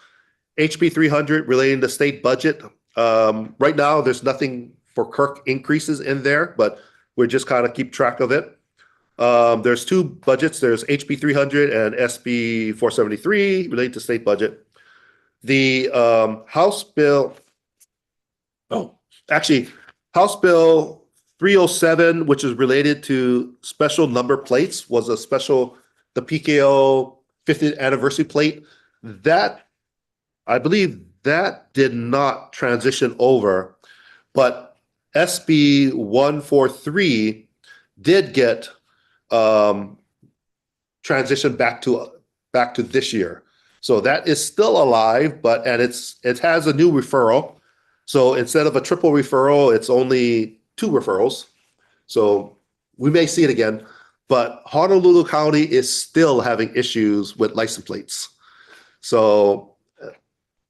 Speaker 2: HB 300 relating to state budget. Right now, there's nothing for KIRC increases in there, but we're just kind of keep track of it. There's two budgets. There's HB 300 and SB 473 related to state budget. The House Bill, House Bill 307, which is related to special number plates, was the PKO 50th anniversary plate. That, I believe that did not transition over, but SB 143 did get transitioned back to this year. So that is still alive, but it has a new referral. So instead of a triple referral, it's only 2 referrals. So we may see it again, but Honolulu County is still having issues with license plates. So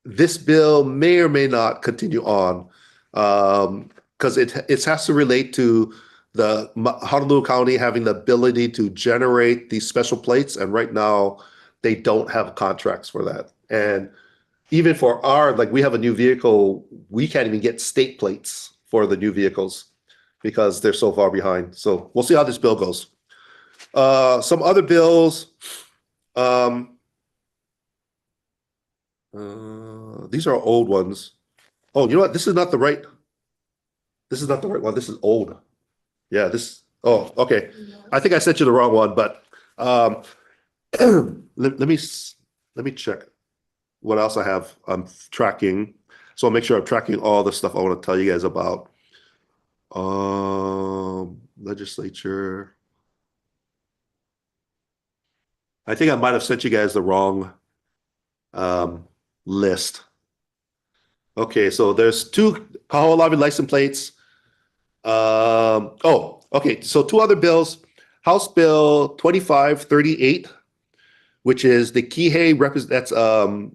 Speaker 2: this bill may or may not continue on, because it has to relate to the Honolulu County having the ability to generate these special plates, and right now they don't have contracts for that. And even for we have a new vehicle, we can't even get state plates for the new vehicles because they're so far behind. So we'll see how this bill goes. Some other bills. These are old ones. Oh, you know what? This is not the right one. This is old. Yeah, oh, okay. I think I sent you the wrong one, but let me check what else I have. I'm tracking. So I'll make sure I'm tracking all the stuff I want to tell you guys about. Legislature. I think I might have sent you guys the wrong list. Okay, so there's 2 Kaho'olawe license plates. Okay, so 2 other bills. House Bill 2538, which is the Kihei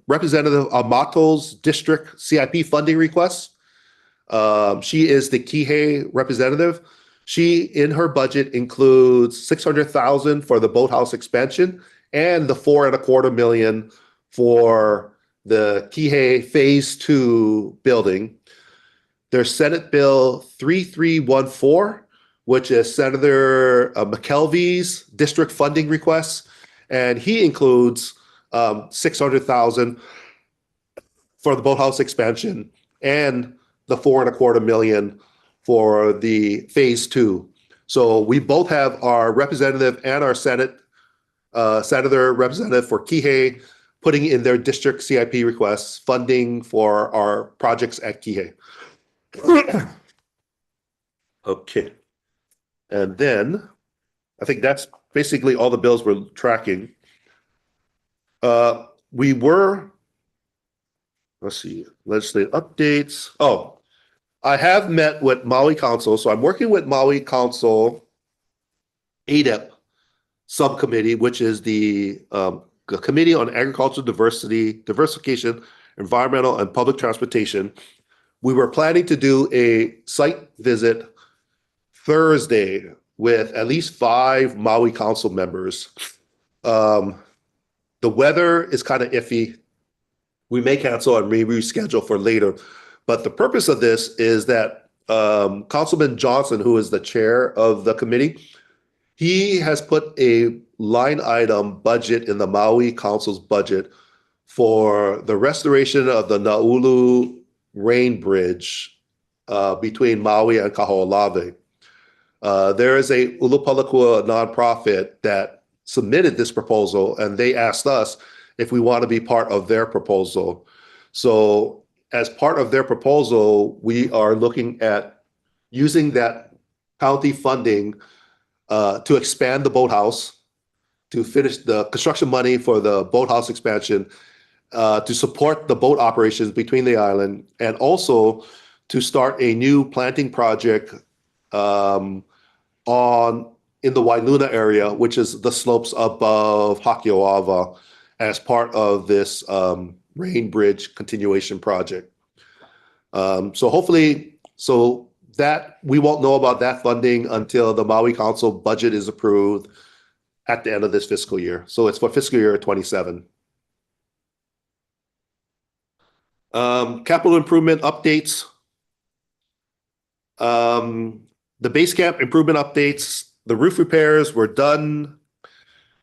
Speaker 2: Representative Amato's district CIP funding request. She is the Kihei representative. She, in her budget, includes $600,000 for the boathouse expansion and the $4.25 million for the Kihei Phase 2 building. There's Senate Bill 3314, which is Senator McKelvey's district funding requests. And he includes $600,000 for the boathouse expansion and the $4.25 million for the phase 2. So we both have our representative and our senator representative for Kihei putting in their district CIP requests funding for our projects at Kihei. Okay. And then I think that's basically all the bills we're tracking. Let's see, legislative updates. Oh, I have met with Maui Council. So I'm working with Maui Council ADEP subcommittee, which is the Committee on Agricultural Diversification, Environmental, and Public Transportation. We were planning to do a site visit Thursday with at least 5 Maui Council members. The weather is kind of iffy. We may cancel and reschedule for later. But the purpose of this is that Councilman Johnson, who is the chair of the committee, he has put a line item budget in the Maui Council's budget for the restoration of the Naulu Rain Bridge between Maui and Kaho'olawe. There is a Ulupalakua nonprofit that submitted this proposal, and they asked us if we want to be part of their proposal. So as part of their proposal, we are looking at using that county funding to expand the boathouse, to finish the construction money for the boathouse expansion, to support the boat operations between the island, and also to start a new planting project in the Wailuna area, which is the slopes above Hakeoawa, as part of this Rain Bridge continuation project. So hopefully, that we won't know about that funding until the Maui Council budget is approved at the end of this fiscal year. So it's for fiscal year 27. Capital improvement updates. The base camp improvement updates, the roof repairs were done.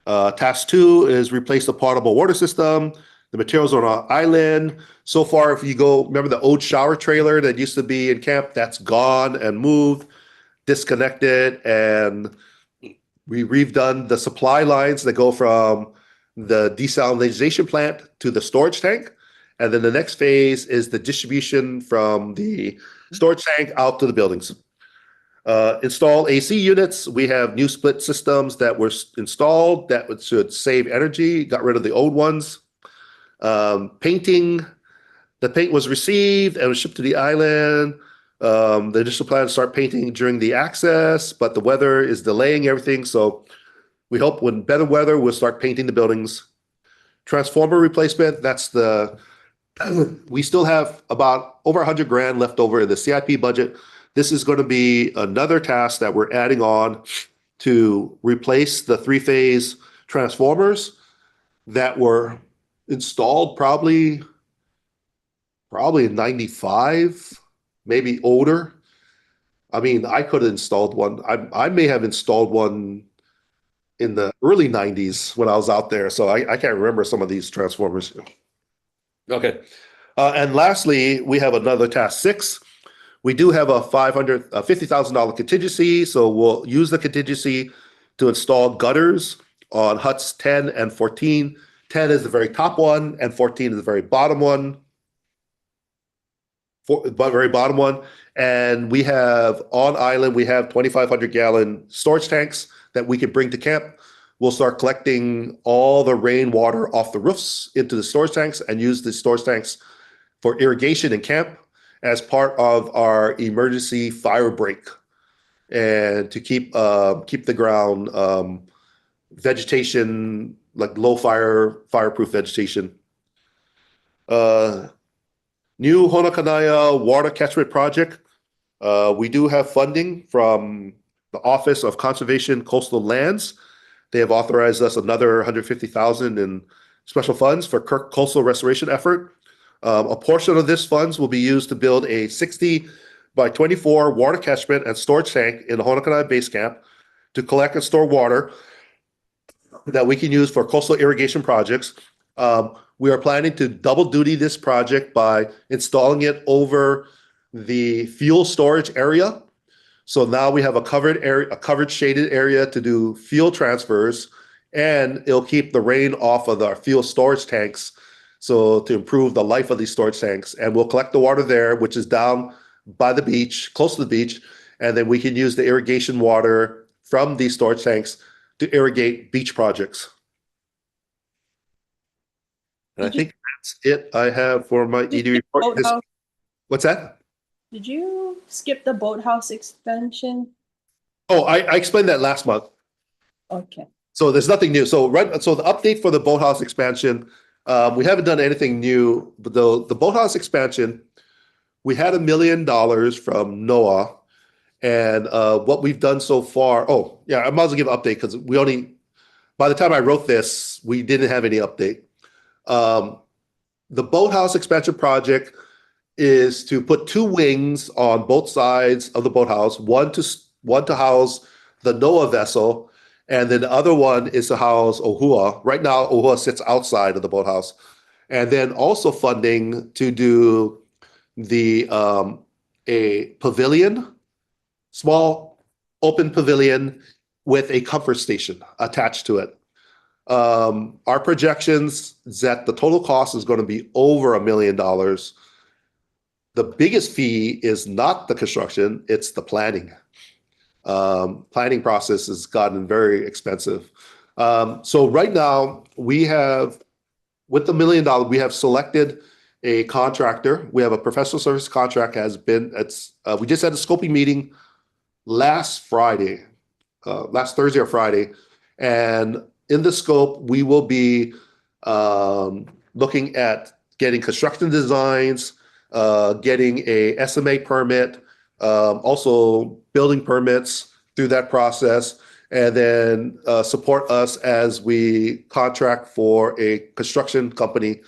Speaker 2: Task 2 is replace the potable water system. The materials are on an island. So far, if you go, remember the old shower trailer that used to be in camp, that's gone and moved, disconnected, and we redone the supply lines that go from the desalination plant to the storage tank. And then the next phase is the distribution from the storage tank out to the buildings. Install AC units. We have new split systems that were installed that should save energy, got rid of the old ones. Painting, the paint was received and was shipped to the island. The initial plan to start painting during the access, but the weather is delaying everything. So we hope when better weather, we'll start painting the buildings. Transformer replacement, we still have about over 100 grand left over in the CIP budget. This is going to be another task that we're adding on to replace the 3-phase transformers that were installed probably in 95, maybe older. I mean, I could have installed one. I may have installed one in the early 90s when I was out there. So I can't remember some of these transformers. Okay. And lastly, we have another task 6. We do have a $50,000 contingency. So we'll use the contingency to install gutters on huts 10 and 14. 10 is the very top one, and 14 is the very bottom one. And we have on island, we have 2,500-gallon storage tanks that we can bring to camp. We'll start collecting all the rainwater off the roofs into the storage tanks and use the storage tanks for irrigation in camp as part of our emergency fire break, and to keep the ground vegetation, like low fireproof vegetation. New Honakanaya water catchment project. We do have funding from the Office of Conservation Coastal Lands. They have authorized us another $150,000 in special funds for KIRC coastal restoration effort. A portion of this funds will be used to build a 60 by 24 water catchment and storage tank in the Honokana Base Camp to collect and store water that we can use for coastal irrigation projects. We are planning to double duty this project by installing it over the fuel storage area. So now we have a covered area, a covered shaded area to do fuel transfers, and it'll keep the rain off of our fuel storage tanks. So to improve the life of these storage tanks, and we'll collect the water there, which is down by the beach, close to the beach, and then we can use the irrigation water from these storage tanks to irrigate beach projects. And I think that's it I have for my ED report.
Speaker 1: Boathouse.
Speaker 2: What's that?
Speaker 1: Did you skip the boathouse expansion?
Speaker 2: Oh, I explained that last month.
Speaker 1: Okay.
Speaker 2: So there's nothing new. So the update for the boathouse expansion, we haven't done anything new, but the boathouse expansion, we had $1 million from NOAA, and what we've done so far. Oh, yeah, I might as well give an update because by the time I wrote this, we didn't have any update. The boathouse expansion project is to put 2 wings on both sides of the boathouse, one to house the NOAA vessel, and then the other one is to house Ohua. Right now, Ohua sits outside of the boathouse. And then also funding to do a pavilion, small open pavilion with a comfort station attached to it. Our projections is that the total cost is going to be over $1 million. The biggest fee is not the construction, it's the planning. Planning process has gotten very expensive. So right now we have, with the $1 million, we have selected a contractor. We have a professional service contract we just had a scoping meeting last Thursday or Friday. And in the scope, we will be looking at getting construction designs, getting a SMA permit, also building permits through that process, and then support us as we contract for a construction company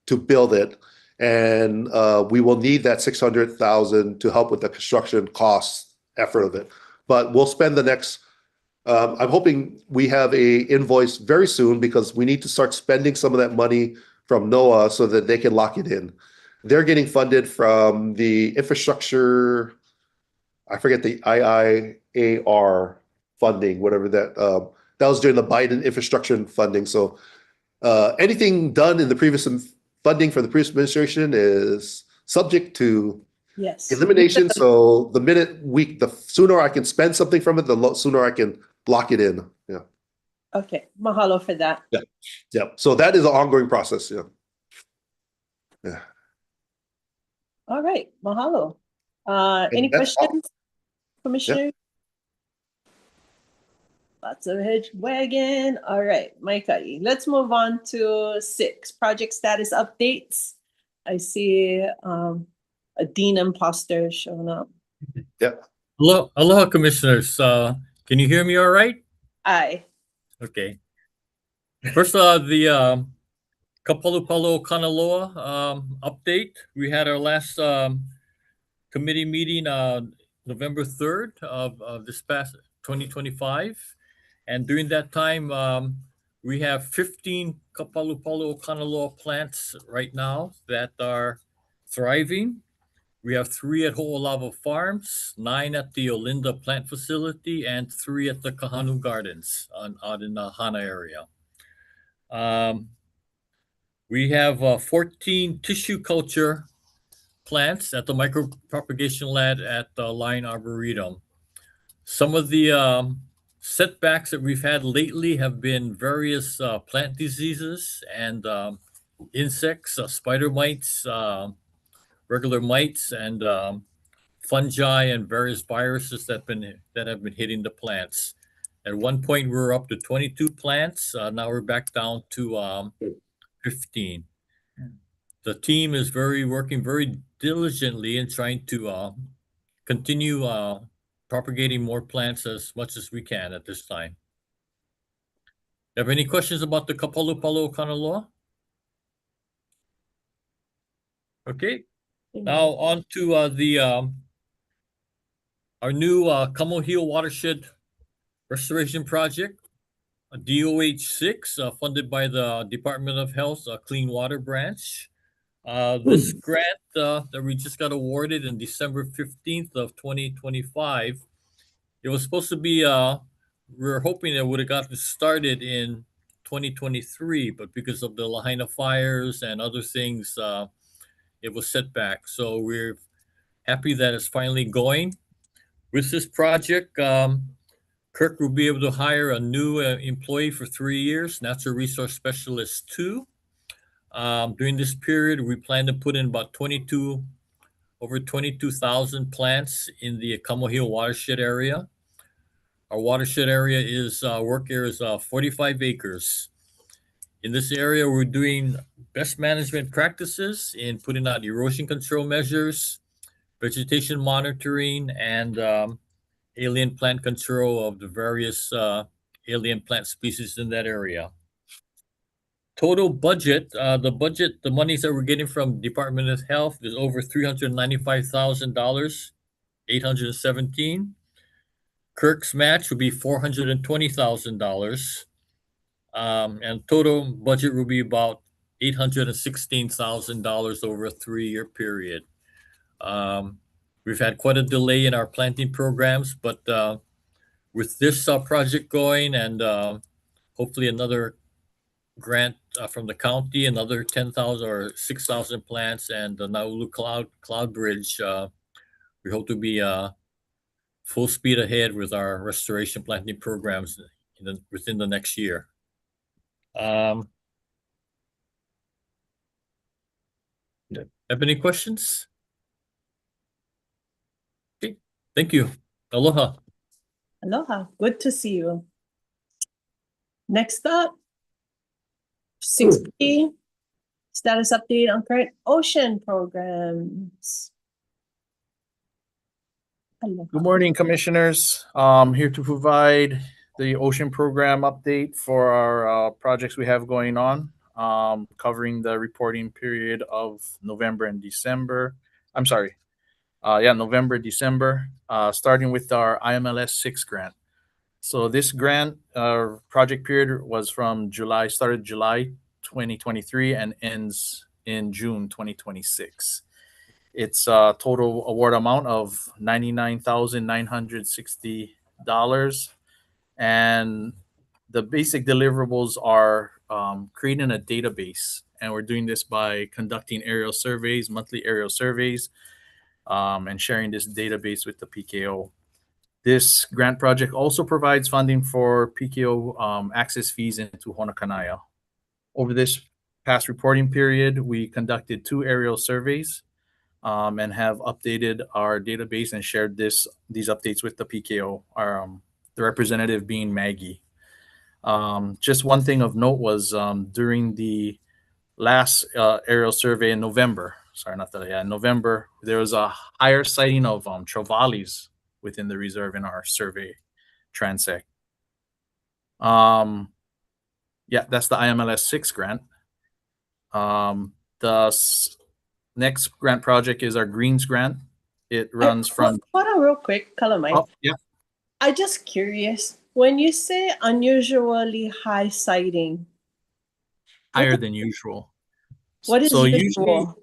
Speaker 2: to build it. And we will need that $600,000 to help with the construction cost effort of it. But we'll spend the next, I'm hoping we have a invoice very soon because we need to start spending some of that money from NOAA so that they can lock it in. They're getting funded from the infrastructure, I forget the IIAR funding, whatever that was during the Biden infrastructure funding. So anything done in the previous funding for the previous administration is subject to
Speaker 1: Yes.
Speaker 2: elimination. So the sooner I can spend something from it, the sooner I can lock it in. Yeah.
Speaker 1: Okay. Mahalo for that.
Speaker 2: Yeah. So that is an ongoing process. Yeah. Yeah.
Speaker 1: All right. Mahalo.
Speaker 2: And
Speaker 1: Any
Speaker 2: that's all.
Speaker 1: questions, Commissioner? Lots of hedge wagon. All right, Maikai. Let's move on to 6 project status updates. I see a Dean imposter showing up.
Speaker 2: Yeah.
Speaker 8: Aloha, commissioners. Can you hear me all right?
Speaker 1: Aye.
Speaker 8: Okay. First, the Kaho'olawe Kanaloa update. We had our last committee meeting November 3rd of this past 2025. And during that time, we have 15 Kaho'olawe Kanaloa plants right now that are thriving. We have 3 at Ho'olawe Farms, 9 at the Olinda Plant Facility, and 3 at the Kahanu Gardens out in the Hana area. We have 14 tissue culture plants at the micropropagation lab at the Line Arboretum. Some of the setbacks that we've had lately have been various plant diseases and insects, spider mites, regular mites, and fungi and various viruses that have been hitting the plants. At one point, we were up to 22 plants. Now we're back down to 15. The team is working very diligently in trying to continue propagating more plants as much as we can at this time. Have any questions about the Kaho'olawe Kanaloa? Okay. Now on to the our new Kaho'olawe watershed restoration project, a DOH-6, funded by the Department of Health Clean Water Branch. This grant that we just got awarded in December 15th of 2025, it was supposed to be, we were hoping it would have gotten started in 2023, but because of the Lahaina fires and other things, it was set back. So we're happy that it's finally going. With this project, KIRC will be able to hire a new employee for 3 years, Natural Resource Specialist 2. During this period, we plan to put in about over 22,000 plants in the Kaho'olawe watershed area. Our watershed area work area is 45 acres. In this area, we're doing best management practices in putting out erosion control measures, vegetation monitoring, and alien plant control of the various alien plant species in that area. Total budget, the monies that we're getting from Department of Health is over $395,000, 817. KIRC's match would be $420,000. And total budget will be about $816,000 over a 3-year period. We've had quite a delay in our planting programs, but with this project going and hopefully another grant from the county, another 10,000 or 6,000 plants, and the Naulu Cloud Bridge, we hope to be full speed ahead with our restoration planting programs within the next year. Have any questions? Okay, thank you. Aloha.
Speaker 1: Aloha. Good to see you. Next up, 6B, status update on current ocean programs. Aloha.
Speaker 9: Good morning, commissioners. Here to provide the ocean program update for our projects we have going on, covering the reporting period of November and December. I'm sorry. November, December, starting with our IMLS 6 grant. So this grant project period was started July 2023 and ends in June 2026. It's a total award amount of $99,960. And the basic deliverables are creating a database. And we're doing this by conducting aerial surveys, monthly aerial surveys, and sharing this database with the PKO. This grant project also provides funding for PKO access fees into Honakanaya. Over this past reporting period, we conducted 2 aerial surveys and have updated our database and shared these updates with the PKO, the representative being Maggie. Just one thing of note was during the last aerial survey in November, November, there was a higher sighting of trevallies within the reserve in our survey transect. That's the IMLS 6 grant. The next grant project is our Greens grant. It runs from...
Speaker 1: Hold on real quick, Kalamai.
Speaker 9: Oh, yeah.
Speaker 1: I'm just curious. When you say unusually high sighting...
Speaker 9: Higher than usual.
Speaker 1: What is usual?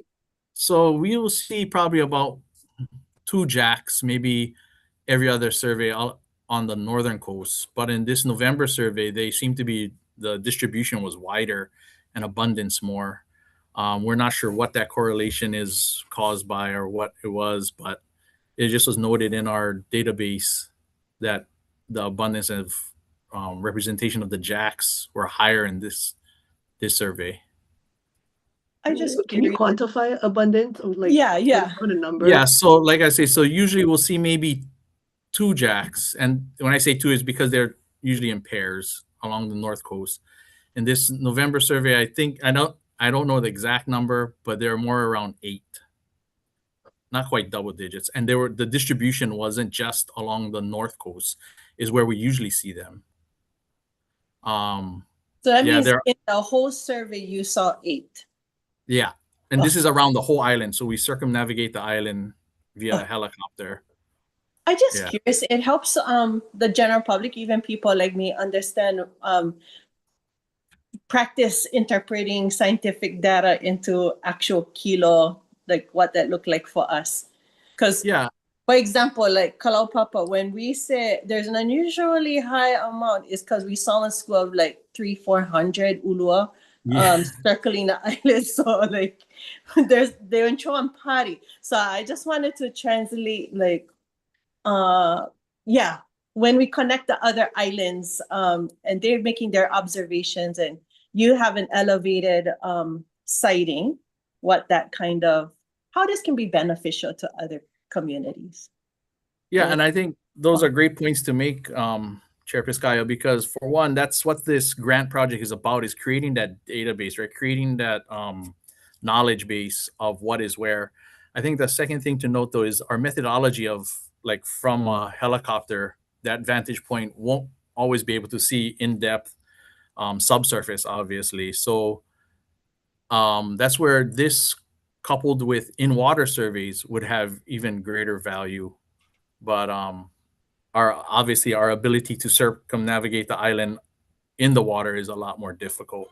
Speaker 9: So we will see probably about 2 jacks, maybe every other survey on the northern coast. But in this November survey, the distribution was wider and abundance more. We're not sure what that correlation is caused by or what it was, but it just was noted in our database that the abundance of representation of the jacks were higher in this survey.
Speaker 6: Can you quantify abundance? Put a number.
Speaker 9: Yeah, so like I say, so usually we'll see maybe 2 jacks, and when I say 2, it's because they're usually in pairs along the north coast. In this November survey, I don't know the exact number, but they're more around 8, not quite double digits. And the distribution wasn't just along the north coast, is where we usually see them.
Speaker 1: So that means in the whole survey you saw 8.
Speaker 9: Yeah, and this is around the whole island, so we circumnavigate the island via a helicopter.
Speaker 1: I just
Speaker 9: Yeah.
Speaker 1: curious, it helps the general public, even people like me, understand practice interpreting scientific data into actual kilo, like what that looked like for us. Because
Speaker 9: Yeah.
Speaker 1: for example, like Kalaupapa, when we say there's an unusually high amount, it's because we saw in school of like 300-400 ulua
Speaker 9: Yeah.
Speaker 1: circling the island. So like they're in Chuan party. So I just wanted to translate like yeah, when we connect the other islands and they're making their observations and you have an elevated sighting, what that kind of, how this can be beneficial to other communities.
Speaker 9: Yeah,
Speaker 1: Yeah.
Speaker 9: and I think those are great points to make, Chair Piscaya, because for one, that's what this grant project is about, is creating that database, right? Creating that knowledge base of what is where. I think the second thing to note, though, is our methodology of, like, from a helicopter, that vantage point won't always be able to see in-depth subsurface, obviously. So that's where this, coupled with in-water surveys, would have even greater value. But our ability to circumnavigate the island in the water is a lot more difficult.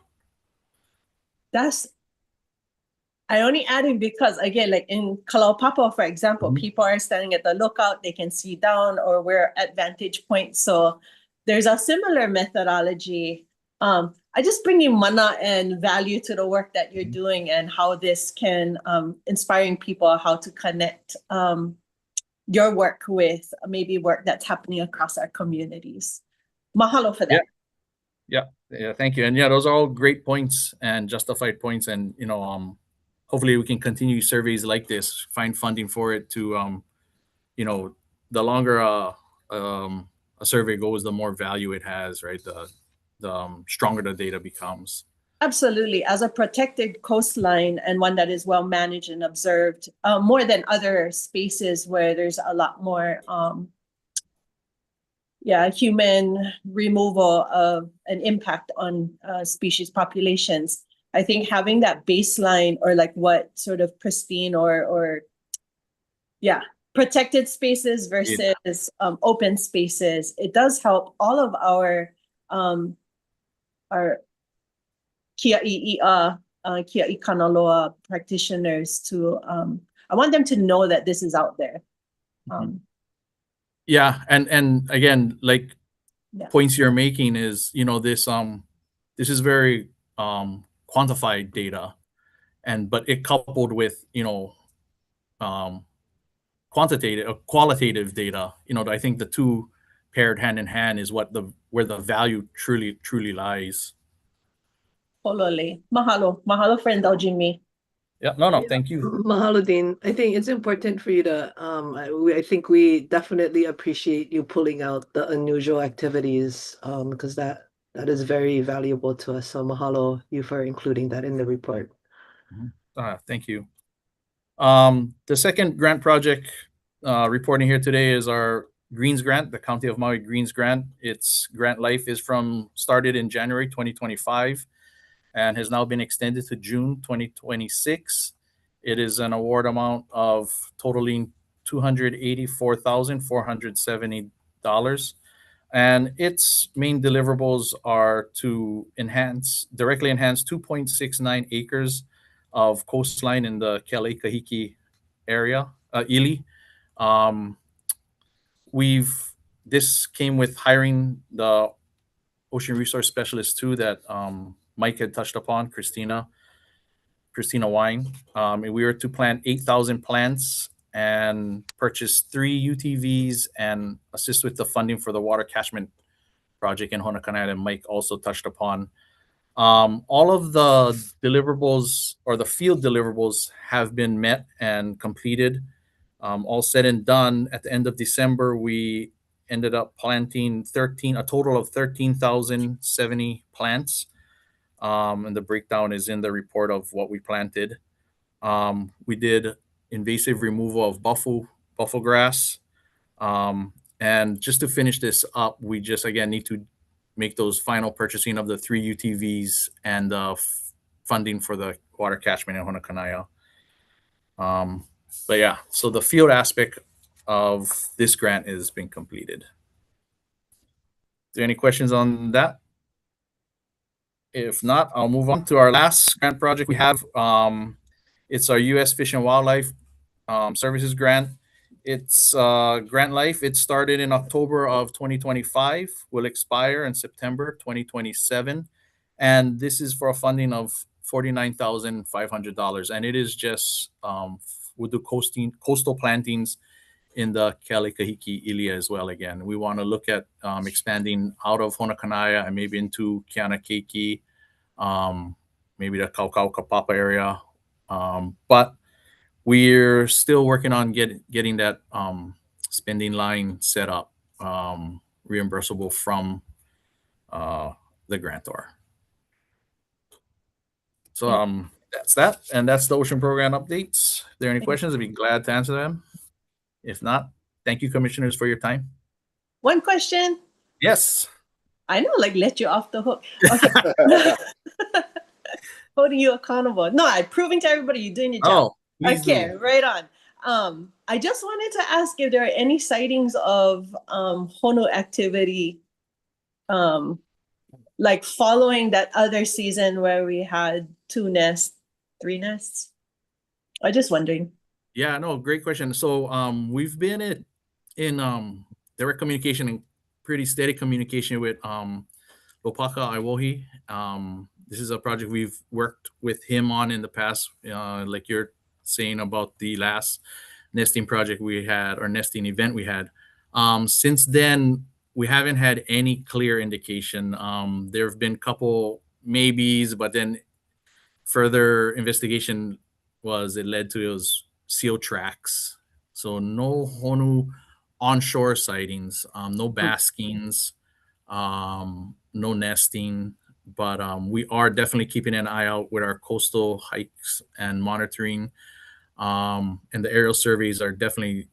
Speaker 1: I only added because again, like in Kalaupapa, for example, people are standing at the lookout, they can see down, or we're at vantage point. So there's a similar methodology. I just bring in mana and value to the work that you're doing and how this can inspiring people how to connect your work with maybe work that's happening across our communities. Mahalo for that.
Speaker 9: Yeah, thank you. And yeah, those are all great points and justified points. And hopefully we can continue surveys like this, find funding for it to the longer a survey goes, the more value it has, right? The stronger the data becomes.
Speaker 1: Absolutely. As a protected coastline and one that is well managed and observed, more than other spaces where there's a lot more human removal of an impact on species populations. I think having that baseline, or like what sort of pristine or protected spaces versus open spaces, it does help all of our Kia'i'a, Kia'i Kanaloa practitioners to, I want them to know that this is out there.
Speaker 9: Yeah, and again, like
Speaker 1: Yeah.
Speaker 9: points you're making is, this is very quantified data, but it coupled with qualitative data, I think the two paired hand in hand is where the value truly lies.
Speaker 1: Polole. Mahalo for indulging me.
Speaker 9: Yeah, no, thank you.
Speaker 6: Mahalo, Dean. I think it's important for you to, I think we definitely appreciate you pulling out the unusual activities, because that is very valuable to us. So mahalo you for including that in the report.
Speaker 9: Thank you. The second grant project reporting here today is our Greens Grant, the County of Maui Greens Grant. Its grant life is started in January 2025 and has now been extended to June 2026. It is an award amount of totaling $284,470. And its main deliverables are to directly enhance 2.69 acres of coastline in the Kealakahiki area, Ili. This came with hiring the ocean resource specialist too that Mike had touched upon, Christina Wine. And we were to plant 8,000 plants and purchase 3 UTVs and assist with the funding for the water catchment project in Honakanai that Mike also touched upon. All of the deliverables, or the field deliverables, have been met and completed. All said and done, at the end of December, we ended up planting a total of 13,070 plants. And the breakdown is in the report of what we planted. We did invasive removal of buffalo grass. And just to finish this up, we just again need to make those final purchasing of the 3 UTVs and funding for the water catchment in Honakanai. But yeah, so the field aspect of this grant is being completed. Is there any questions on that? If not, I'll move on to our last grant project we have. It's our U.S. Fish and Wildlife Services grant. It's grant life. It started in October of 2025, will expire in September 2027. And this is for a funding of $49,500. And it is just, we'll do coastal plantings in the Kealikahiki Ilia as well. Again, we want to look at expanding out of Honakanaya and maybe into Keanakeiki, maybe the Kaukau-Kapapa area. But we're still working on getting that spending line set up, reimbursable from the grantor. So that's that, and that's the ocean program updates. If there are any questions, I'd be glad to answer them. If not, thank you, commissioners, for your time.
Speaker 1: One question.
Speaker 9: Yes.
Speaker 1: I know, like, let you off the hook. Okay. Holding you accountable. No, I'm proving to everybody you're doing your job. Okay, right on. I just wanted to ask if there are any sightings of Honu activity, like following that other season where we had 2 nests, 3 nests. I'm just wondering.
Speaker 9: Yeah, no, great question. So we've been in direct communication and pretty steady communication with Lopaka Iwohi. This is a project we've worked with him on in the past, like you're saying about the last nesting project we had, or nesting event we had. Since then, we haven't had any clear indication. There have been a couple maybes, but then further investigation it led to those seal tracks. So no Honu onshore sightings, no baskings, no nesting, but we are definitely keeping an eye out with our coastal hikes and monitoring. And the aerial surveys are definitely,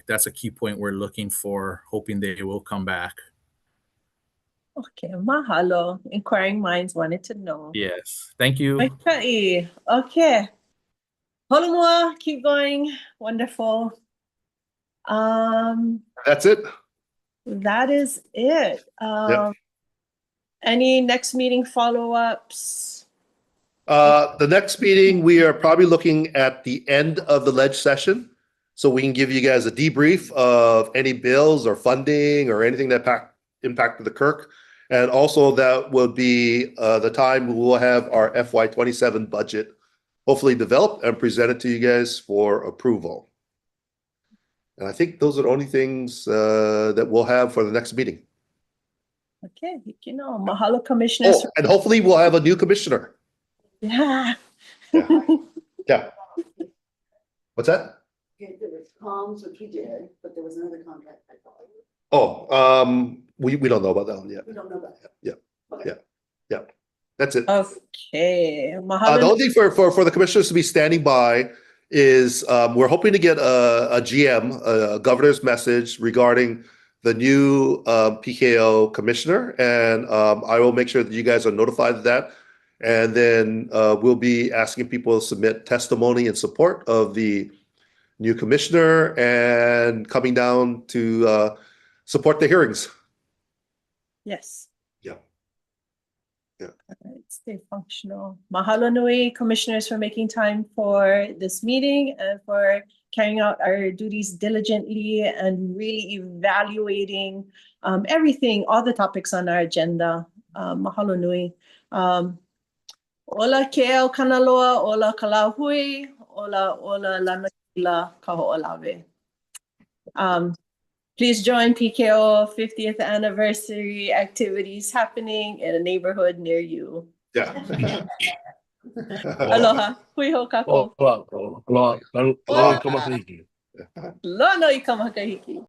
Speaker 9: that's a key point we're looking for, hoping they will come back.
Speaker 1: Okay, mahalo. Inquiring minds wanted to know.
Speaker 9: Yes, thank you.
Speaker 1: Okay, okay. Holomua, keep going. Wonderful.
Speaker 2: That's it.
Speaker 1: That is it. Any next meeting follow-ups?
Speaker 2: The next meeting, we are probably looking at the end of the ledge session. So we can give you guys a debrief of any bills or funding or anything that impacted the KIRC. And also that will be the time we will have our FY27 budget hopefully developed and presented to you guys for approval. And I think those are the only things that we'll have for the next meeting.
Speaker 1: Okay, you know, mahalo, commissioners.
Speaker 2: Oh, and hopefully we'll have a new commissioner.
Speaker 1: Yeah.
Speaker 2: Yeah. What's that?
Speaker 3: Okay, there was comms, which we did, but there was another contract I thought.
Speaker 2: Oh, we don't know about that one yet.
Speaker 3: We don't know that.
Speaker 2: Yeah.
Speaker 3: Okay.
Speaker 2: Yeah. That's it.
Speaker 1: Okay.
Speaker 2: The
Speaker 1: Mahalo.
Speaker 2: only thing for the commissioners to be standing by is we're hoping to get a GM, a governor's message regarding the new PKO commissioner, and I will make sure that you guys are notified of that. And then we'll be asking people to submit testimony in support of the new commissioner and coming down to support the hearings.
Speaker 1: Yes.
Speaker 2: Yeah. Yeah.
Speaker 1: All right, stay functional. Mahalo nui, commissioners, for making time for this meeting and for carrying out our duties diligently and really evaluating everything, all the topics on our agenda. Mahalo nui. Ola keo kanaloa, ola kalahui, ola lanakila Kaho'olawe. Please join PKO 50th anniversary activities happening in a neighborhood near you.
Speaker 2: Yeah.
Speaker 1: Aloha. Hui ho kako.
Speaker 5: Aloha. Aloha. Aloha.
Speaker 1: Lono i ka makahiki.